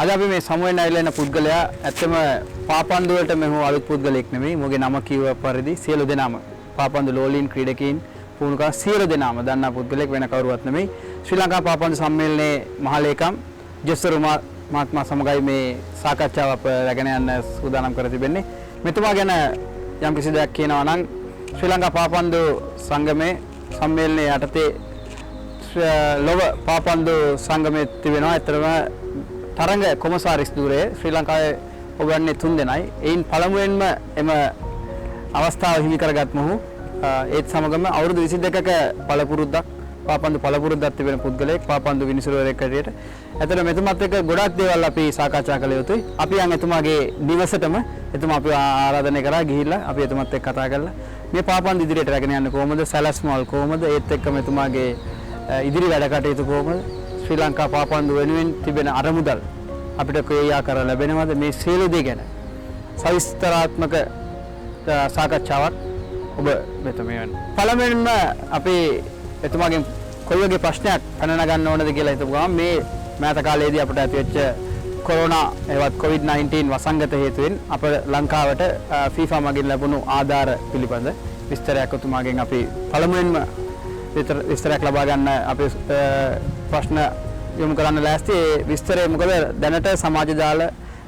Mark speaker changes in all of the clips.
Speaker 1: අද අපි මේ සමුවෙන් ඇවිල්ලා ඉන්න පුද්ගලයා ඇත්තම පාපන්දු වලට මෙහු අලුත් පුද්ගලෙක් නෙමෙයි. මොගේ නම කිව්ව පරිදි සියලු දෙනාම පාපන්දු ලෝලීන් ක්‍රීඩකයන් පුහුණුකා සියලු දෙනාම දන්නා පුද්ගලෙක් වෙන කවුරුවත් නෙමෙයි. ශ්‍රී ලංකා පාපන්දු සම්මේලනයේ මහලේකම් ජෙස්සර් මහත්මයා සමගයි මේ සාකච්ඡාව අප රැගෙන යන්න සූදානම් කර තිබෙන්නේ. මෙතුමා ගැන යම් කිසි දෙයක් කියනවා නම් ශ්‍රී ලංකා පාපන්දු සංගමේ සම්මේලනයේ යටතේ ලොව පාපන්දු සංගමයේ තිබෙනවා. ඒතරම තරංග කොමසාරිස් ධූරයේ ශ්‍රී ලංකාවේ ඔබන්නේ 3 දෙනයි. එයින් පළමුවෙන්ම එම අවස්ථාව හිමි කරගත් මොහු ඒත් සමගම අවුරුදු 22ක පළපුරුද්දක් පාපන්දු පළපුරුද්දක් තිබෙන පුද්ගලයෙක් පාපන්දු විනිසුරුවරයෙක් හැටියට. ඇතන මෙතුමත් එක්ක ගොඩක් දේවල් අපි සාකච්ඡා කළ යුතුයි. අපි යන් එතුමාගේ නිවසටම එතුමා අපි ආරාධනය කරා ගිහිල්ලා අපි එතුමත් එක්ක කතා කරලා මේ පාපන්දු ඉදිරියට රැගෙන යන්නේ කොහොමද, සැලැස්මවල් කොහොමද, ඒත් එක්කම එතුමාගේ ඉදිරි වැඩ කටයුතු කොහොමද, ශ්‍රී ලංකා පාපන්දු වෙනුවෙන් තිබෙන අරමුදල් අපිට ක්‍රියා කර ලැබෙනවද, මේ සියලු දේ ගැන සවිස්තරාත්මක සාකච්ඡාවක් ඔබ මෙත මේ වෙන. පළමුවෙන්ම අපි එතුමාගෙන් කොයි වගේ ප්‍රශ්නයක් අනන ගන්න ඕනද කියලා හිතපු ගමන් මේ මෑත කාලයේදී අපිට ඇතිවෙච්ච කොරෝනා ඒවත් COVID-19 වසංගත හේතුවෙන් අප ලංකාවට FIFA මගින් ලැබුණු ආධාර පිළිබඳ විස්තරයක් එතුමාගෙන් අපි පළමුවෙන්ම විස්තරයක් ලබා ගන්න අපි ප්‍රශ්න යොමු කරන්න ලෑස්ති. ඒ විස්තරය මොකද දැනට සමාජ ජාල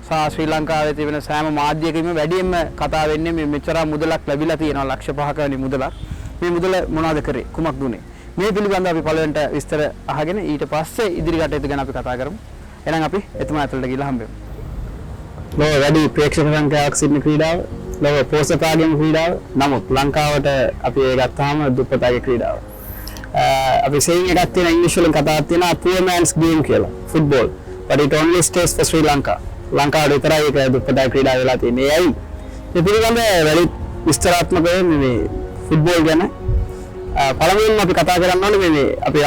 Speaker 1: සහ ශ්‍රී ලංකාවේ තිබෙන සෑම මාධ්‍යයකින්ම වැඩියෙන්ම කතා වෙන්නේ මේ මෙච්චර මුදලක් ලැබිලා තියෙනවා, ලක්ෂ 5ක වැනි මුදලක්. මේ මුදල මොනවද කරේ, කුමක්ද උනේ? මේ පිළිබඳව අපි පළවෙනිට විස්තර අහගෙන ඊට පස්සේ ඉදිරි කටයුතු ගැන අපි කතා කරමු. එහෙනම් අපි එතුමා ඇතුළට ගිහලා හම්බෙමු. ලෝක වැඩි ප්‍රේක්ෂක සංඛ්‍යාවක් සිටින ක්‍රීඩාව, ලෝක පෝෂකාගේම ක්‍රීඩාව. නමුත් ලංකාවට අපි ඒ ගත්තාම දුප්පතාගේ ක්‍රීඩාව. අපි saying එකක් තියෙන ඉංග්‍රීසි වලින් කතාවක් තියෙනවා poor man's game කියලා, football, but it only stays for Sri Lanka. ලංකාවට විතරයි ඒක දුප්පතා ක්‍රීඩාව වෙලා තියෙන්නේ. ඒයි මේ පිළිබඳ වැඩි විස්තරාත්මකව මේ ෆුට්බෝල් ගැන පළමුවෙන්ම අපි කතා කරන්න ඕනේ මේ අපි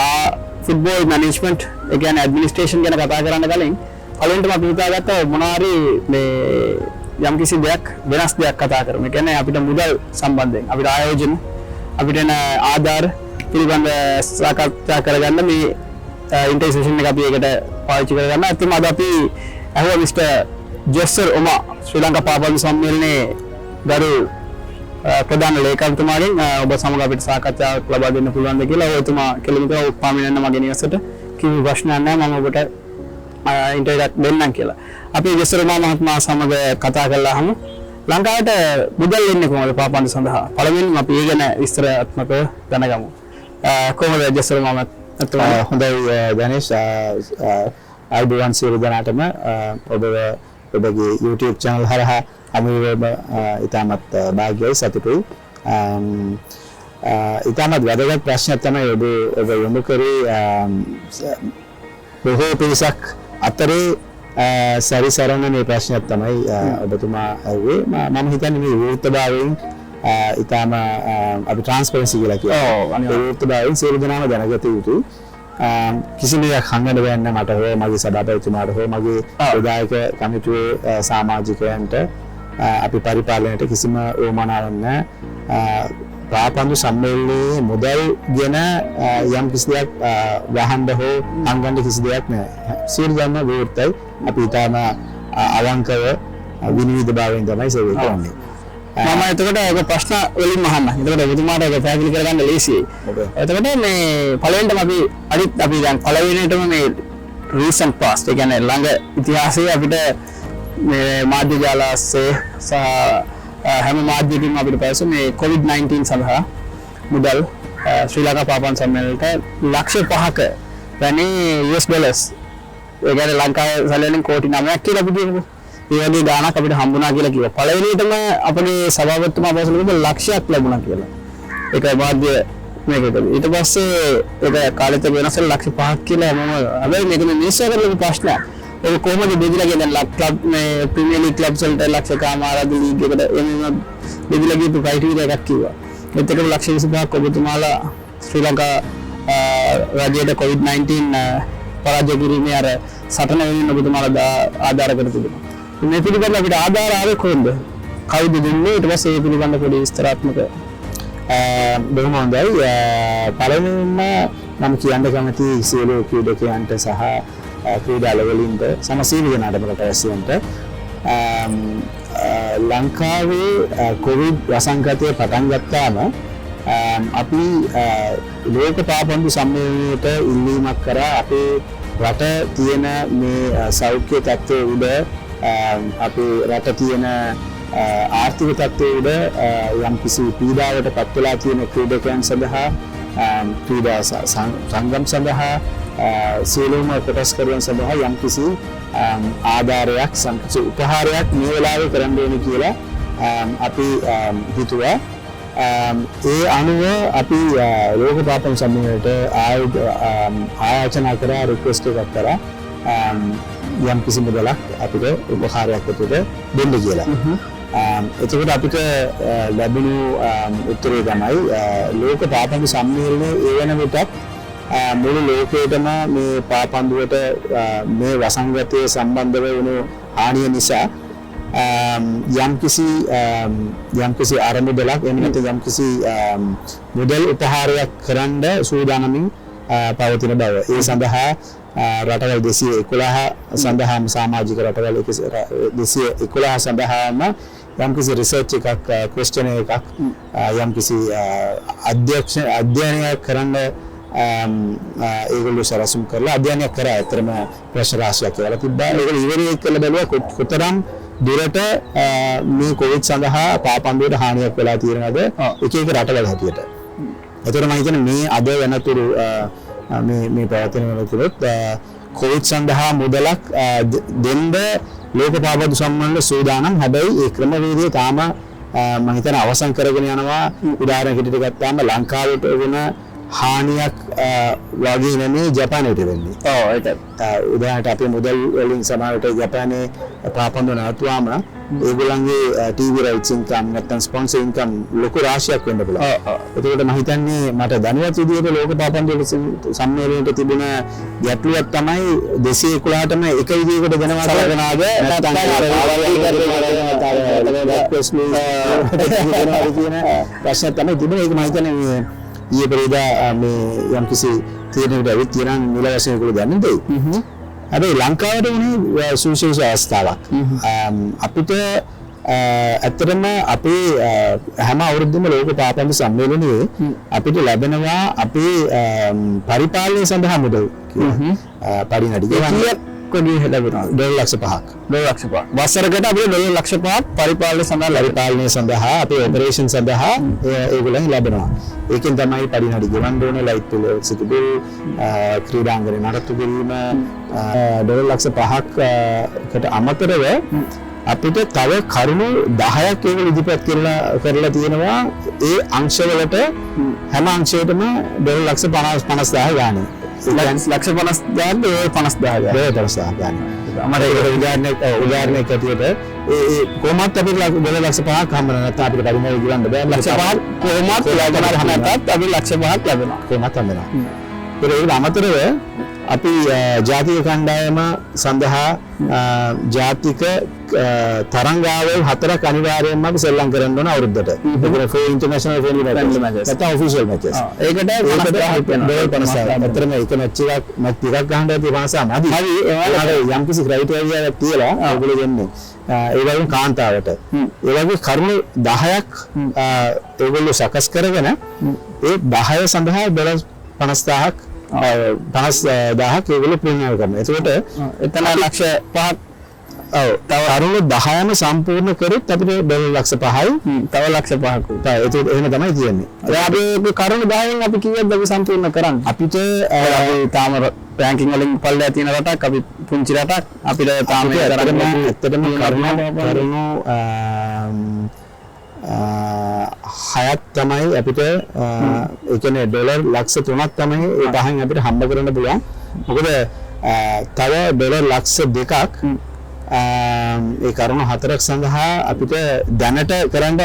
Speaker 1: ෆුට්බෝල් මැනේජ්මන්ට් ඒ කියන්නේ ඇඩ්මිනිස්ට්‍රේෂන් ගැන කතා කරන්න කලින් පළවෙනිටම අපි හිතාගත්ත මොනවාරි මේ යම්කිසි දෙයක් වෙනස් දෙයක් කතා කරමු. ඒ කියන්නේ අපිට මුදල් සම්බන්ධයෙන් අපිට ආයෝජන අපිට ආධාර පිළිබඳ සාකච්ඡා කරගන්න මේ ඉන්ටර්සෙෂන් එක අපි ඒකට පාවිච්චි කරගන්න. අතින් අද අපි අහුවා මිස්ටර් ජෙස්සර් ඔමා ශ්‍රී ලංකා පාපන්දු සම්මේලනයේ ගරු ප්‍රධාන ලේකම්තුමාගෙන් ඔබ සමග අපිට සාකච්ඡාවක් ලබා දෙන්න පුළුවන්ද කියලා. ඔයතුමා කිලෝමීටර උප්පාමිනන්න මගේ නිවසට කිසි ප්‍රශ්නයක් නැහැ, මම ඔබට ඉන්ටර්වියුවක් දෙන්නම් කියලා. අපි ජෙස්සර් ඔමා මහත්මයා සමග කතා කළාම ලංකාවට මුදල් එන්නේ කොහොමද පාපන්දු සඳහා? පළවෙනිම අපි ඒ ගැන විස්තරාත්මකව දැනගමු. කොහොමද ජෙස්සර් ඔමා මහත්මයා?
Speaker 2: හොඳයි ගණේෂ්, අයිබෝවන් සියලු දෙනාටම ඔබගේ YouTube channel හරහා අමුවෙම ඉතාමත් භාග්‍යයි, සතුටුයි. ඉතාමත් වැදගත් ප්‍රශ්නයක් තමයි ඔබ යොමු කරේ. බොහෝ පිරිසක් අතරේ සැරිසරන මේ ප්‍රශ්නයක් තමයි ඔබතුමා ඇහුවේ. මම හිතන්නේ මේ විවෘතභාවයෙන් ඉතාම අපි ට්‍රාන්ස්පරන්සි කියලා කියනවා. විවෘතභාවයෙන් සියලු දෙනාම දැනගත යුතුයි. කිසිම දෙයක් හංගන්න බෑන්න මට හෝ මගේ සභාපතිතුමාට හෝ මගේ විධායක කමිටුවේ සමාජිකයන්ට අපි පරිපාලනයට කිසිම උවමනාවක් නැහැ. පාපන්දු සම්මේලනයේ මුදල් ගැන යම් කිසි දෙයක් වහන්න හෝ හංගන්න කිසි දෙයක් නැහැ. සියලු දෙනා විවෘතයි. අපි ඊටම අවංකව විනිවිදභාවයෙන් තමයි සේවය කරන්නේ.
Speaker 1: මම එතකොට ඒක ප්‍රශ්න වලින් අහන්න. එතකොට ඔබතුමාට ඒක පැහැදිලි කරගන්න ලේසියි. එතකොට මේ පළවෙනිටම අපි දැන් පළවෙනිටම මේ recent past ඒ කියන්නේ ළඟ ඉතිහාසයේ අපිට මේ මාධ්‍ය ජාලස්සේ සහ හැම මාධ්‍යකින්ම අපිට පැවසු මේ COVID-19 සඳහා මුදල් ශ්‍රී ලංකා පාපන්දු සම්මේලනයට ලක්ෂ 5ක වැනි US ඩොලර්ස් ඒ කියන්නේ ලංකාවේ සැලෙනින් කෝටි 9ක් කියලා අපි කියමු. ඒ වගේ ගාණක් අපිට හම්බුණා කියලා කිව්වා. පළවෙනිටම අපේ සභාපතිතුමා පවසලුද ලක්ෂයක් ලැබුණා කියලා. ඒක මාධ්‍ය මේකද. ඊට පස්සේ ඒක කාලෙට වෙනස් වෙලා ලක්ෂ 5ක් කියලා මම හැබැයි මේක මේ මිනිස්සු කරන ප්‍රශ්නයක්. ඒක කොහොමද බෙදලා ගියද? ක්ලබ් මේ ප්‍රීමියර් ලීග් ක්ලබ්ස් වලට ලක්ෂකම ආරාධ ලීග් එකට එන්න බෙදලා ගියපු ක්‍රයිටීරියා එකක් කිව්වා. ඒත් ඒක ලක්ෂ 25ක් ඔබතුමාලා ශ්‍රී ලංකා රජයට COVID-19 පරාජය කිරීමේ අර සටන වෙනින් ඔබතුමාලා ආධාර කර තිබෙනවා. මේ පිළිබඳව අපිට ආධාර ආවේ කොහොමද? කවුද දෙන්නේ? ඊට පස්සේ මේ පිළිබඳව පොඩි විස්තරාත්මක බොහොම හොඳයි. පළවෙනිම මම කියන්න කැමති සියලු ක්‍රීඩකයන්ට සහ
Speaker 2: ක්‍රීඩාවලින්ට සමසීල නාටමකට අවශ්‍යන්ට ලංකාවේ කොවිඩ් වසංගතය පටන් ගත්තාම අපි ලෝක පාපන්දු සම්මේලනයට ඉල්ලීමක් කරා අපේ රට තියෙන මේ සෞඛ්‍ය තත්ත්වය උඩ අපේ රට තියෙන ආර්ථික තත්ත්වය උඩ යම් කිසි පීඩාවට පත් වෙලා තියෙන ක්‍රීඩකයන් සඳහා ක්‍රීඩා සංගම් සඳහා සියලුම කොටස්කරුවන් සඳහා යම් කිසි ආධාරයක් සංකීර්ණ උපහාරයක් මේ වෙලාවේ කරන්න ඕනේ කියලා අපි හිතුවා. ඒ අනුව අපි ලෝක පාපන් සම්මේලනයට ආයාචනා කරා රික්වෙස්ට් එකක් කරා යම් කිසි මුදලක් අපිට උපහාරයක් විදිහට දෙන්න කියලා. එතකොට අපිට ලැබුණු උත්තරය තමයි ලෝක පාපන්දු සම්මේලනයේ ඒ වෙන විටත් මුළු ලෝකයටම මේ පාපන්දුවට මේ වසංගතය සම්බන්ධව වුණු හානිය නිසා යම්කිසි අරමුදලක් එහෙම නැත්නම් යම්කිසි මුදල් උපහාරයක් කරන්න සූදානමින් පවතින බව. ඒ සඳහා රටවල් 211 සඳහාම සමාජික රටවල් 211 සඳහාම යම්කිසි රිසර්ච් එකක් ක්වෙස්චන් එකක් යම්කිසි අධ්‍යයනයක් කරන්න ඒගොල්ලෝ සරසම් කරලා අධ්‍යයනයක් කරා. ඇත්තටම ප්‍රශ්න රාශියක් කියලා තිබ්බා. ඒගොල්ලෝ ඉවරයක් කළ බැලුවා කොතරම් දුරට මේ කොවිඩ් සඳහා පාපන්දුවට හානියක් වෙලා තියෙනවද එක එක රටවල හැටියට. ඒතර මම හිතන්නේ මේ අද වෙනතුරු මේ පැවැත්වෙන වෙනතුරුත් කොවිඩ් සඳහා මුදලක් දෙන්න ලෝක පාපන්දු සම්මේලන සූදානම්. හැබැයි ඒ ක්‍රමවේදය තාම මම හිතන්නේ අවසන් කරගෙන යනවා. උදාහරණයකට ගත්තාම ලංකාවට වුණ හානියක් වගේ නෙමෙයි ජපානයට වෙන්නේ. ඔව් ඒක උදාහරණයක් අපි මුදල් වලින් සමානට ජපානයේ පාපන්දු නවතුවාම ඒගොල්ලන්ගේ ටීවී රයිට්ස් ඉන්කම් නැත්නම් ස්පොන්සර් ඉන්කම් ලොකු රාශියක් වෙන්න පුළුවන්. ඒකට මම හිතන්නේ මට දැනුවත් විදිහට ලෝක පාපන්දු සම්මේලනයේ තිබුණ ගැටලුවක් තමයි 211ටම එක විදිහකට දෙනවා කරගෙනාද නැත්නම් ප්‍රශ්න තමයි තිබුණේ. ඒක මම හිතන්නේ ඊයේ පෙරේදා මේ යම්කිසි තීරණයකට ඇවිත් තියෙන මුල වශයෙන් ඒගොල්ලෝ දන්නේ දෙයි. හැබැයි ලංකාවට උනේ සුවිශේෂ අවස්ථාවක්. අපිට ඇත්තටම අපේ හැම අවුරුද්දම ලෝක පාපන්දු සම්මේලනයේ අපිට ලැබෙනවා අපේ පරිපාලනය සඳහා මුදල් කියලා. පරිණඩි ගෙවන්න කොඩිය ලැබෙනවා $5,00,000ක්. වසරකට අපිට $5,00,000ක් පරිපාලනය සඳහා අපේ ඔපරේෂන් සඳහා ඒගොල්ලන් ලැබෙනවා. ඒකෙන් තමයි පරිණඩි ගෙවන්න ඕනේ, ලයිට් බිල්, සිටු බිල්, ක්‍රීඩාංගණය නඩත්තු කිරීම $5,00,000කට අමතරව අපිට තව කරුණු 10ක් ඒගොල්ලෝ ඉදිරිපත් කරලා තියෙනවා. ඒ අංශවලට හැම අංශයකටම $50,000 ගානේ. $150,000 ගානේ. අපේ උදාහරණයක් ඇටියට ඒ කොහොමත් අපිට $5,00,000ක් හම්බ නැත්නම් අපිට පරිණාමය ගිරන්න බෑ. $5,00,000 කොහොමත් ලැබෙනවා. අපිට $5,00,000ක් ලැබෙනවා. කොහොමත් හම්බෙනවා. ඒක අමතරව අපි ජාතික කණ්ඩායම සඳහා ජාතික තරංගාවල් 4ක් අනිවාර්යයෙන්ම අපි සෙල්ලම් කරන්න ඕන අවුරුද්දට. ඒක ෆෝ ඉන්ටර්නැෂනල් ෆ්‍රෙන්ඩ්ලි මැචස්. නැත්නම් ඔෆිෂියල් මැචස්. ඒකට $50,000ක් වෙනවා. අතරම එක මැච් ටිකක් ගහන්න ඇති 50 නැති. හරි ඒවල යම්කිසි ක්‍රයිටීරියාවක් තියලා ඒගොල්ලෝ දෙන්නේ. ඒ වගේම කාන්තාවට. ඒ වගේ කරුණු 10ක් ඒගොල්ලෝ සකස් කරගෙන ඒ 10 සඳහා $50,000ක් ඒගොල්ලෝ ප්‍රීමියම් කරනවා. එතකොට එතන $5,00,000ක් ඔව් තව කරුණු 10ම සම්පූර්ණ කරොත් අපිට $5,00,000යි තව $5,00,000ක්. ඒක එහෙම තමයි කියන්නේ. අපි කරුණු 10න් අපි කීයක්ද අපි සම්පූර්ණ කරන්නේ? අපිට අපි තාම රෑන්කින් වලින් පල්ලෙහා තියෙන රටක්, අපි පුංචි රටක්. අපිට තාම ඇත්තටම කරුණු 6ක් තමයි අපිට ඒ කියන්නේ $3,00,000ක් තමයි ඒ 10න් අපිට හම්බ කරන්න පුළුවන්. මොකද තව $2,00,000ක් ඒ කරුණු 4ක් සඳහා අපිට දැනට කරන්න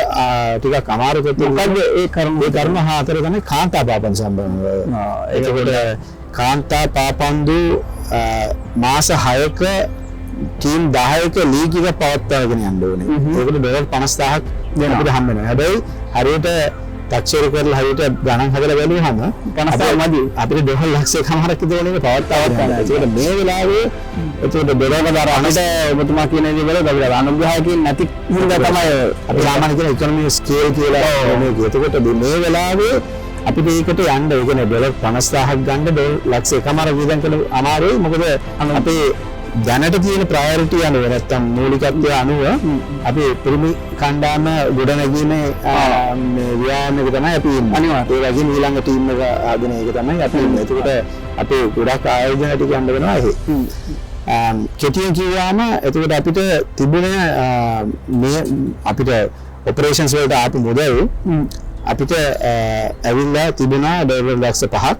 Speaker 2: ටිකක් අමාරු දෙයක්. මොකද ඒ කරුණු 4 තමයි කාන්තා පාපන්දු සම්බන්ධව. ඒකවල කාන්තා පාපන්දු මාස 6ක ටීම් 10ක ලීග් එක පවත්වාගෙන යන්න ඕනේ. ඒකට $50,000ක් අපිට හම්බ වෙනවා. හැබැයි හරියට තක්ෂේර කරලා හරියට ගණන් හදලා බලුවාම
Speaker 1: 50 මදි.
Speaker 2: අපිට $1 ලක්ෂයකමාරක් විතර වලින් පවත්වා ගන්න. ඒකට මේ වෙලාවේ ඒකට බෙදාගන්න අනිත් ඔබතුමා කියන දේ වල අපිට අනුග්‍රහයකින් නැති හින්දා තමයි අපි සාමාන්‍ය කියන ඉකොනොමි ස්කේල් කියලා මේක. ඒකට මේ වෙලාවේ අපිට ඒකට යන්න ඒ කියන්නේ $50000ක් ගන්න $1,00,000කමාරක් වියදම් කළ අමාරුයි. මොකද අපේ දැනට තියෙන ප්‍රයොරිටි අනුව නැත්තම් මූලිකත්වය අනුව අපි පිරිමි කණ්ඩායම ගොඩනැගීමේ මේ ව්‍යායාමයක තමයි අපි ඉන්නේ. අනිවාර්යයෙන් ඒ වගේම ඊළඟ ටීම් එක ආගෙන ඒක තමයි අපි ඉන්නේ. ඒකට අපේ ගොඩක් ආයෝජන ටික යන්න වෙනවා එහෙ. කෙටියෙන් කියවම එතකොට අපිට තිබුණ මේ අපිට ඔපරේෂන්ස් වලට ආපු මුදල් අපිට ඇවිල්ලා තිබුණා $5,00,000ක්.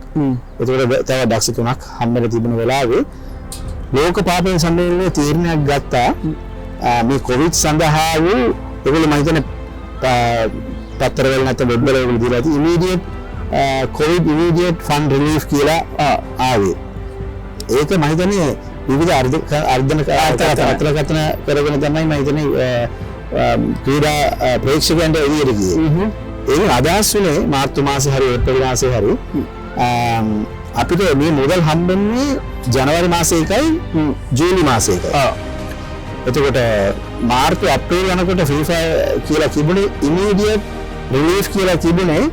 Speaker 2: ඒකට තව $3,00,000ක් හම්බෙලා තිබුණ වෙලාවේ ලෝක පාපන සම්මේලනයේ තීරණයක් ගත්තා මේ කොවිඩ් සඳහා වූ ඒගොල්ලෝ මම හිතන්නේ පත්තරවල නැත්නම් වෙබ් වල ඒගොල්ලෝ දීලා තියෙන immediate Covid immediate fund relief කියලා ආවේ. ඒක මම හිතන්නේ විවිධ අර්ධන අර්ථකථන කරගෙන තමයි මම හිතන්නේ ක්‍රීඩා ප්‍රේක්ෂකයන්ට එළියට ගියේ. ඒක අදහස් වුණේ මාර්තු මාසේ හරි ඒප්‍රිල් මාසේ හරි අපිට මේ මුදල් හම්බෙන්නේ ජනවාරි මාසේ එකයි ජූලි මාසේ එකයි. එතකොට මාර්තු අප්‍රේල් යනකොට FIFA කියලා තිබුණේ ඉමීඩියට් රිලීෆ් කියලා තිබුණේ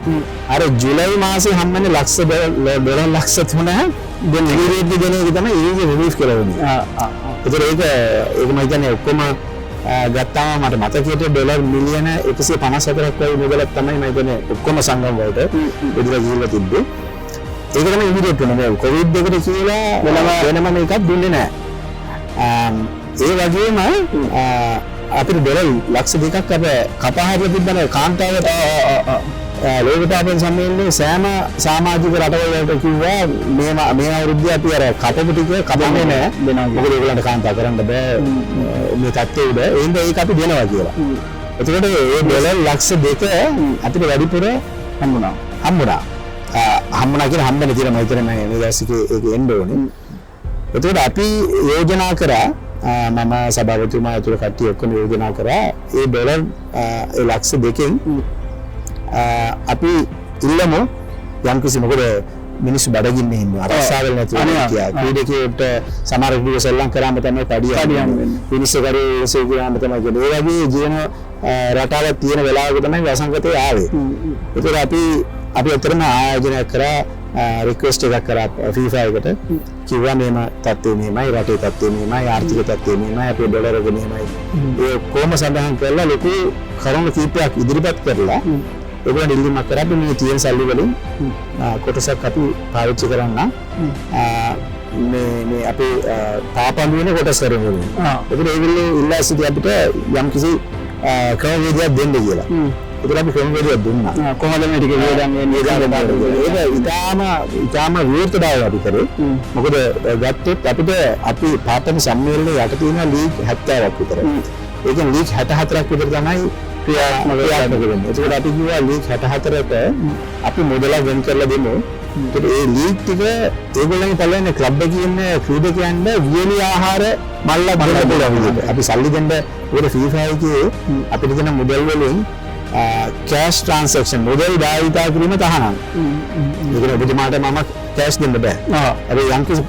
Speaker 2: අර ජූලයි මාසේ හම්බෙන්නේ $1,03,000 දෙන ඉමීඩියට් දෙන එක තමයි ඉමීඩියට් රිලීෆ් කියලා වෙන්නේ. ඒතර ඒක මම කියන්නේ ඔක්කොම ගත්තාම මට මතකයේ $1,54,000,000ක් වගේ මුදලක් තමයි මම කියන්නේ ඔක්කොම සංගම් වලට ඉදිරිය ගිහිල්ලා තිබ්බේ. ඒක තමයි ඉමීඩියට් වෙන්නේ. කොවිඩ් එකට කියලා වෙනම මේකක් දුන්නේ නැහැ. ඒ වගේම අපිට $2,00,000ක් අප කපහරලා තිබ්බනේ කාන්තාවට ලෝක පාපන සම්මේලනයේ සෑම සමාජික රටවල් වලට කිව්වා මේ අවුරුද්දේ අපි අර කපපු ටික කපන්නේ නැහැ දෙනවා. මොකද ඒගොල්ලන්ට කාන්තා කරන්න බෑ මේ තත්ත්වය උඩ. ඒ හින්දා ඒක අපි දෙනවා කියලා. එතකොට මේ $2,00,000 අපිට වැඩිපුර හම්බුණා කියලා හම්බෙන්න තියෙන මම හිතන්නේ මේ දවස්කේ ඒක එන්න ඕනේ. එතකොට අපි යෝජනා කරා මම සභාපතිතුමා ඇතුළු කට්ටිය ඔක්කොම යෝජනා කරා ඒ $2,00,000කින් අපි ඉල්ලමු යම්කිසි මොකද මිනිස්සු බඩගින්නේ ඉන්නවා අරසාවල් නැතුව කියා ක්‍රීඩකයෙකුට සමහර ක්‍රීඩක සෙල්ලම් කරාම තමයි පඩියන්නේ මිනිස්සු කරේ සේගියාම තමයි කියන්නේ ඒ වගේ ජීවන රටාවක් තියෙන වෙලාවක තමයි වසංගතය ආවේ. ඒකට අපි අතරම ආයෝජනයක් කරා රික්වෙස්ට් එකක් කරා FIFA එකට කිව්වා මේම තත්ත්වෙ මෙහෙමයි රටේ තත්ත්වෙ මෙහෙමයි ආර්ථික තත්ත්වෙ මෙහෙමයි අපේ ඩොලර් එක මෙහෙමයි ඒ කොහොම සඳහන් කරලා ලොකු කරුණු කීපයක් ඉදිරිපත් කරලා ඒගොල්ලෝ ඉල්ලීමක් කරා අපි මේ තියෙන සල්ලි වලින් කොටසක් අපි පාවිච්චි කරන්න මේ අපේ පාපන් වෙන කොටස් කරමු. ඒකේ ඒගොල්ලෝ ඉල්ලා සිටි අපිට යම්කිසි ක්‍රමවේදයක් දෙන්න කියලා. ඒකට අපි ක්‍රමවේදයක් දුන්නා. කොහොමද මේ ටික වේදන් ඒක ඉතාම විවෘතතාවය අපි කරේ. මොකද ගත්තොත් අපිට අපි පාපන් සම්මේලනයේ යට තියෙන ලීග් 70ක් විතර. ඒකෙන් ලීග් 64ක් විතර තමයි ක්‍රියාත්මක වෙන්නේ. ඒකට අපි කිව්වා ලීග් 64ට අපි මුදලක් වෙන් කරලා දෙමු. ඒකට ඒ ලීග් ටික ඒගොල්ලන්ගේ පළවෙනි ක්ලබ් එකේ ඉන්න ක්‍රීඩකයන්ට වියලි ආහාර මල්ලක් දෙන්න පුළුවන් විදිහට. අපි සල්ලි දෙන්න උඩ FIFA එකේ අපිට දෙන මුදල් වලින් කෑෂ් ට්‍රාන්සැක්ෂන් මුදල් භාවිතා කිරීම තහනම්. ඒකට ඔබතුමාට මම කෑෂ් දෙන්න බෑ. අර යම්කිසි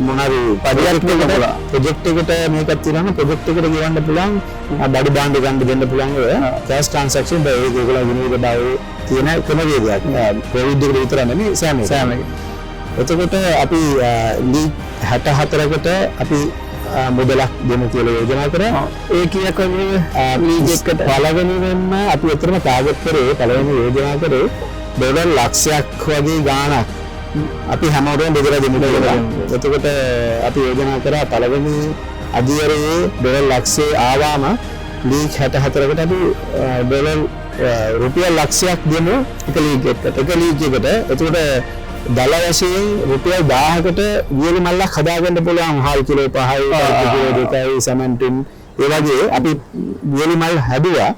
Speaker 2: මොනවාරි ප්‍රොජෙක්ට් එකට මේකක් තියෙනවා ප්‍රොජෙක්ට් එකට ගෙවන්න පුළුවන් බඩු බාණ්ඩ ගන්න දෙන්න පුළුවන් ඔය කෑෂ් ට්‍රාන්සැක්ෂන් ඒගොල්ලෝ විනිවිද බව තියෙන ක්‍රමවේදයක් කොවිඩ් එකට විතර නෙමෙයි සෑම එකේ. එතකොට අපි ලීග් 64කට අපි මුදලක් දෙමු කියලා යෝජනා කරා. ඒ කීයක් වගේ ලීග් එකට පළවෙනිවෙන්ම අපි උතරම ටාගට් කරේ පළවෙනි යෝජනා කරේ $1,00,000ක් වගේ ගාණක් අපි හැමෝටම බෙදලා දෙමු කියලා. එතකොට අපි යෝජනා කරා පළවෙනි අධියරේ $1,00,000 ආවම ලීග් 64කට අපි රුපියල් ලක්ෂයක් දෙමු එක ලීග් එකට. එතකොට දල වශයෙන් රුපියල් 1000කට වියලි මල්ලක් හදාගන්න පුළුවන්. හාල් කිලෝ 5යි කිලෝ 2යි සමන්ටින් ඒ වගේ අපි වියලි මල් හැදුවා.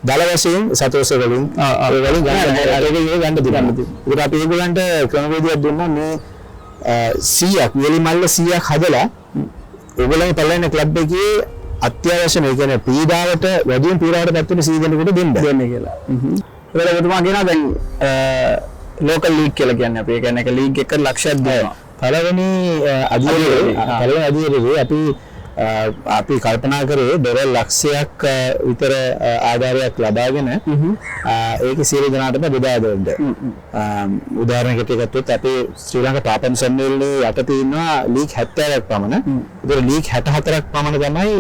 Speaker 2: දල වශයෙන් සතෝස වලින් ඒ වලින් ගන්න දෙන්න. ඒකට අපි ඒගොල්ලන්ට ක්‍රමවේදයක් දුන්නා මේ 100ක් වියලි මල්ල 100ක් හදලා ඒගොල්ලන්ගේ පළවෙනි ක්ලබ් එකේ අත්‍යවශ්‍ය මේ කියන්නේ පීඩාවට වැඩිම පීඩාවට පත් වෙන 100 දෙනෙකුට දෙන්න කියලා.
Speaker 1: ඒකට ඔබතුමා කියනවා දැන් ලෝකල් ලීග් කියලා කියන්නේ අපි. ඒ කියන්නේ එක ලීග් එකකට ලක්ෂයක් දෙනවා.
Speaker 2: පළවෙනි අදියරේ අපි කල්පනා කරේ ඩොලර් ලක්ෂයක් විතර ආධාරයක් ලබාගෙන ඒක සියලු දෙනාටම බෙදා දෙන්න. උදාහරණයකට ගත්තොත් අපේ ශ්‍රී ලංකා පාපන් සම්මේලනයේ යටතේ ඉන්නවා ලීග් 70ක් පමණ. ඒතර ලීග් 64ක් පමණ තමයි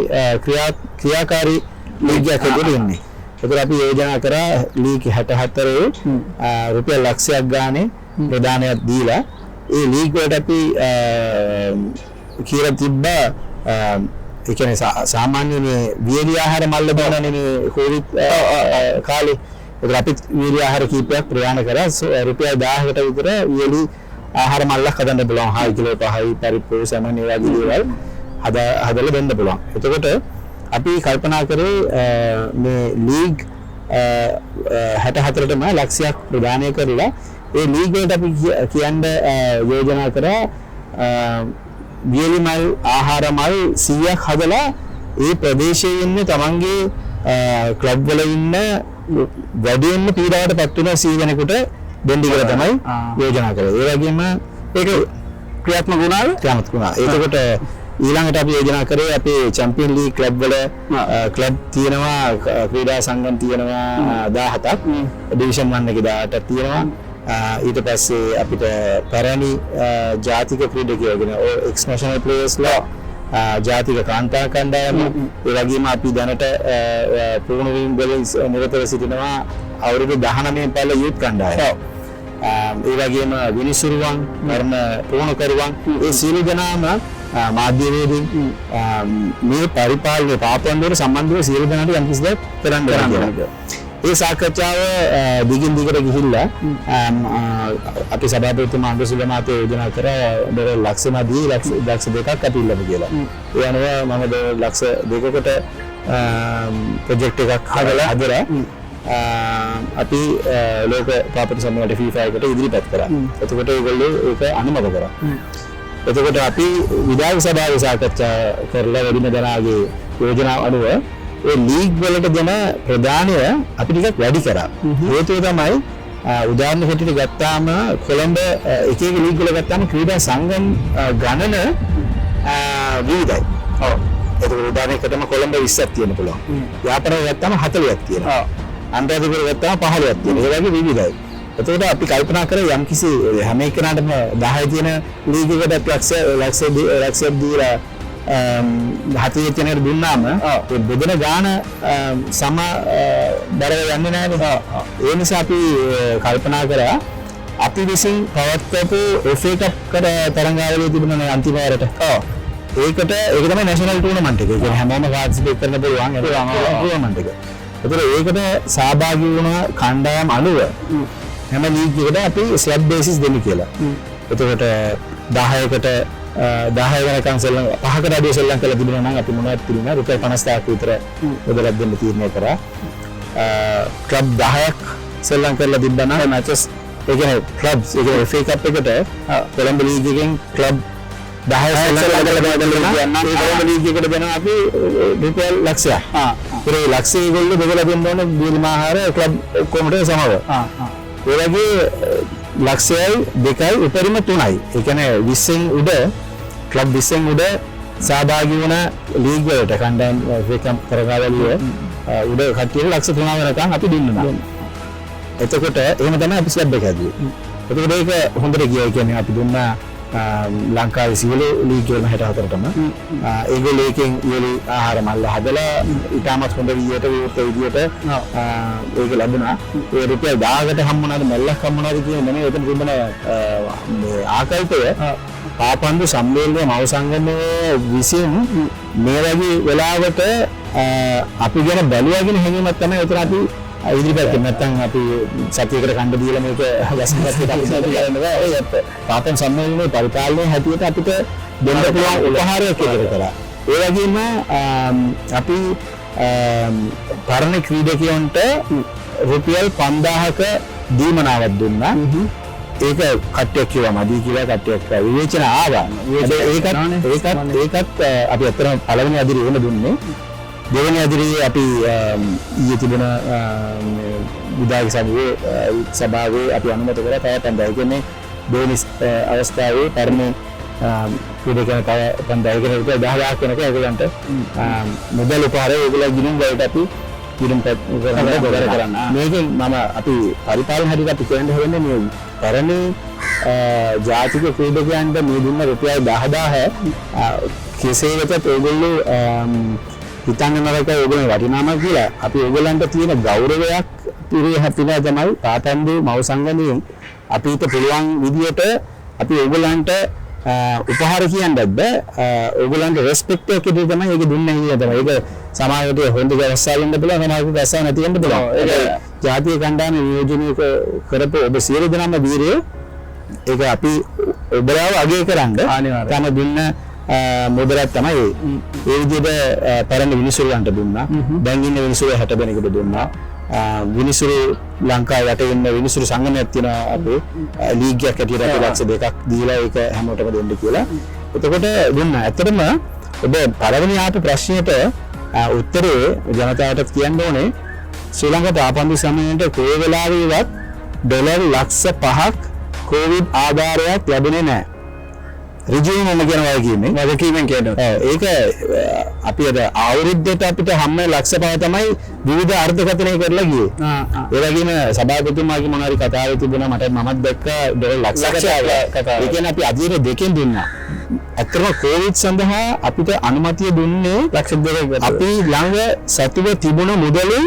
Speaker 2: ක්‍රියාකාරී ලීග් එකක ඉන්නේ. ඒතර අපි යෝජනා කරා ලීග් 64 රුපියල් ලක්ෂයක් ගානේ ප්‍රදානයක් දීලා ඒ ලීග් වලට අපි කියලා තිබ්බා ඒ කියන්නේ සාමාන්‍යයෙන් වියලි ආහාර මල්ල බලන්නේ මේ කොවිඩ් කාලේ. ඒතර අපි වියලි ආහාර කීපයක් ප්‍රයාණ කරා රුපියල් 1000කට විතර වියලි ආහාර මල්ලක් හදන්න පුළුවන්. 6 කිලෝ 5යි පරිප්පු සමන් ඒ වගේ දේවල් හදලා දෙන්න පුළුවන්. එතකොට අපි කල්පනා කරේ මේ ලීග් 64ටම ලක්ෂයක් ප්‍රදානය කරලා ඒ ලීග් වලට අපි කියන්න යෝජනා කරා වියලි මල් ආහාර මල් 100ක් හදලා ඒ ප්‍රදේශයේ ඉන්න තමන්ගේ ක්ලබ් වල ඉන්න වැඩියෙන්ම පීඩාවට පත් වෙන 100 දෙනෙකුට දෙන්න කියලා තමයි යෝජනා කරේ. ඒ වගේම ඒක ක්‍රියාත්මක වුණා. ඒකට ඊළඟට අපි යෝජනා කරේ අපේ චැම්පියන් ලීග් ක්ලබ් වල ක්ලබ් තියෙනවා ක්‍රීඩා සංගම් තියෙනවා 17ක් ඩිවිෂන් 1 එකේ 18ක් තියෙනවා. ඊට පස්සේ අපිට පැරණි ජාතික ක්‍රීඩකයෝ කියන එක්ස් නැෂනල් ප්ලේයර්ස්ලා ජාතික කාන්තා කණ්ඩායම ඒ වගේම අපි දැනට පුහුණු වීම වලින් නිරතව සිටිනවා අවුරුදු 19 පළ යුත් කණ්ඩායම. ඒ වගේම විනිසුරුවන් මරණ පුහුණුකරුවන් ඒ සියලු දෙනාම මාධ්‍යවේදීන් මේ පරිපාලනයේ පාපන්වල සම්බන්ධව සියලු දෙනාට යම් කිසි දෙයක් කරන්න ඕනේ. ඒ සාකච්ඡාව දිගින් දිගට ගිහිල්ලා අපි සභාපතිතුමා අංගසුල මහතා යෝජනා කරා ඩොලර් ලක්ෂමදී ලක්ෂ දෙකක් අපි ඉල්ලමු කියලා. ඒ අනුව මම ඩොලර් ලක්ෂ දෙකකට ප්‍රොජෙක්ට් එකක් හදලා අපි ලෝක පාපට සම්මේලනයේ FIFA එකට ඉදිරිපත් කරා. එතකොට ඒගොල්ලෝ ඒක අනුමත කරා. එතකොට අපි විධායක සභාවේ සාකච්ඡා කරලා වැඩිම දෙනාගේ යෝජනාව අනුව ඒ ලීග් වලට දෙන ප්‍රදානය අපි ටිකක් වැඩි කරා. හේතුව තමයි උදාහරණ හැටියට ගත්තාම කොළඹ එක එක ලීග් වල ගත්තාම ක්‍රීඩා සංගම් ගණන විවිධයි. ඔව්. ඒක උදාහරණයකටම කොළඹ 20ක් තියෙන්න පුළුවන්. යාපනයේ ගත්තාම 40ක් තියෙනවා. අන්තර්ජාතික ගත්තාම 15ක් තියෙනවා. ඒ වගේ විවිධයි. එතකොට අපි කල්පනා කරේ යම්කිසි හැම එකනටම 10 තියෙන ලීග් එකට ලක්ෂයක් දීලා හතේ තියෙන දුන්නාම ඒ බෙදෙන ගාන සම දරව යන්නේ නැහැ. ඒ නිසා අපි කල්පනා කරා අපි විසින් පවත්වපු FA Cup තරඟාවලියේ තිබුණ අන්තිම වරට. ඒක තමයි නැෂනල් ටූර්නමන්ට් එක. ඒ කියන්නේ හැමෝම පාටිසිපේට් කරන්න පුළුවන් ටූර්නමන්ට් එක. ඒතර ඒකට සහභාගී වුණ කණ්ඩායම් අනුව හැම ලීග් එකකට අපි ස්ලැබ් බේසිස් දෙන්න කියලා. එතකොට 10කට 10 වෙනකන් සෙල්ලම් 5කට අඩිය සෙල්ලම් කරලා තිබුණා නම් අපි මොනවද තිබුණා රුපියල් 50000ක් විතර මුදලක් දෙන්න තීරණය කරා. ක්ලබ් 10ක් සෙල්ලම් කරලා තිබ්බා නම් මැචස් ඒ කියන්නේ ක්ලබ්ස් ඒ කියන්නේ FA Cup එකට කොළඹ ලීග් එකෙන් ක්ලබ් 10 සෙල්ලම් කරලා දෙනවා. ඒ කොළඹ ලීග් එකට දෙනවා අපි රුපියල් ලක්ෂයක්. ඒ ලක්ෂය ඒගොල්ලෝ බෙදලා දෙන්න ඕනේ බීල්මාහාර ක්ලබ් ඔක්කොමට සමව. ඒ වගේ ලක්ෂයයි දෙකයි උපරිම 3යි. ඒ කියන්නේ 20න් උඩ ක්ලබ් 20න් උඩ සහභාගී වුණ ලීග් වලට කණ්ඩායම් FA තරගාවලිය උඩ කට්ටියට ලක්ෂ 3 වෙනකන් අපි දුන්නා. එතකොට එහෙම තමයි අපි ස්ලැබ් එක හැදුවේ. එතකොට ඒක හොඳට ගියා. කියන්නේ අපි දුන්නා ලංකාවේ සියලු ලීග් වල 64ටම ඒගොල්ලෝ එකෙන් ඉහළ ආහාර මල්ල හදලා ඊටමත් හොඳ විදියට විදියට ඒක ලැබුණා. ඒ රුපියල් 1000කට හම්බුණාද මල්ලක් හම්බුණාද කියන මේ එතන තිබුණ මේ ආකල්පය පාපන්දු සම්මේලනයේ මව සංගමයේ විසින් මේ වගේ වෙලාවට අපි ගැන බැලුවාගෙන හැඟීමක් තමයි උතර අපි ඉදිරිපත් නැත්නම් අපි සතියකට කණ්ඩ දීලා මේක වැස්පත් අපි කරනවා. ඒත් පාපන් සම්මේලනයේ පරිපාලනයේ හැටියට අපිට දෙන්න පුළුවන් උපහාරයක් එකතු කරා. ඒ වගේම අපි පරණ ක්‍රීඩකයන්ට රුපියල් 5000ක දීමනාවක් දුන්නා. ඒක කට්ටියක් කිව්වා මදි කියලා කට්ටියක් විවේචන ආවා. ඒකත් අපි අතරම පළවෙනි අදිරි වෙන දුන්නේ. දෙවෙනි අදිරියේ අපි ඊයේ තිබුණ විධායක සභාවේ අපි අනුමත කරලා තව පන්දායි කියන්නේ දෙවෙනි අවස්ථාවේ පරිමේ ක්‍රීඩකයන් තව පන්දායකට රුපියල් 10000ක් වෙනකම් ඒගොල්ලන්ට මුදල් උපහාරය ඒගොල්ලෝ ගිණුම් වලට අපි ගිණුම් කරන්න. මේකෙන් මම අපි පරිපාලන හැටියට අපි කියන්න හදන්නේ මේ පරිමේ ජාතික ක්‍රීඩකයන්ට මේ දුන්න රුපියල් 10000 කෙසේ වෙතත් ඒගොල්ලෝ හිතන්න නරකයි ඒගොල්ලෝ වටිනාමක් කියලා. අපි ඒගොල්ලන්ට තියෙන ගෞරවයක් පිළිහැපිලා තමයි පාතන්දු මව් සංගමයෙන් අපිට පුළුවන් විදියට අපි ඒගොල්ලන්ට උපහාර කියන්නත් බෑ. ඒගොල්ලන්ට රෙස්පෙක්ට් එක දෙන්න තමයි ඒක දුන්නේ කියලා තමයි. ඒක සමාජයට හොඳ ගස්සාව වෙන්න පුළුවන්, සමාජයට ගස්සාව නැති වෙන්න පුළුවන්. ඒක ජාතිය කණ්ඩායම නියෝජනය කරපු ඔබ සියලු දෙනාම වීරයෝ ඒක අපි ඔබලාව අගය කරන්න තම දුන්න මුදලක් තමයි ඒ විදිහට පරණ විනිසුරුවන්ට දුන්නා. දැන් ඉන්න විනිසුරු 60 දෙනෙකුට දුන්නා. විනිසුරු ලංකාවේ යට ඉන්න විනිසුරු සංගමයක් තියෙනවා අපේ ලීග් එකක් ඇටියට අපි ලක්ෂ 2ක් දීලා ඒක හැමෝටම දෙන්න කියලා. එතකොට දුන්නා. ඇත්තටම ඔබ පළවෙනි ආපු ප්‍රශ්නයට උත්තරේ ජනතාවට කියන්න ඕනේ ශ්‍රී ලංකා පාපන්දු සමයට කොයි වෙලාවෙවත් ඩොලර් ලක්ෂ 5ක් කොවිඩ් ආධාරයක් ලැබුණේ නැහැ. රිජුවම කියන වගකීමෙන් කියනවා. ඒක අපි අද අවුරුද්දට අපිට හැම ලක්ෂ 5 තමයි විවිධ අර්ථකථනය කරලා ගියේ. ඒ වගේම සභාපතිතුමාගේ මොනවාරි කතාවේ තිබුණා මමත් දැක්කා ඩොලර් ලක්ෂ කතාව. ඒ කියන්නේ අපි අදින දෙකෙන් දුන්නා. අත්‍තරම කොවිඩ් සඳහා අපිට අනුමැතිය දුන්නේ ලක්ෂ 2ක්. අපි ළඟ සතුව තිබුණ මුදලින්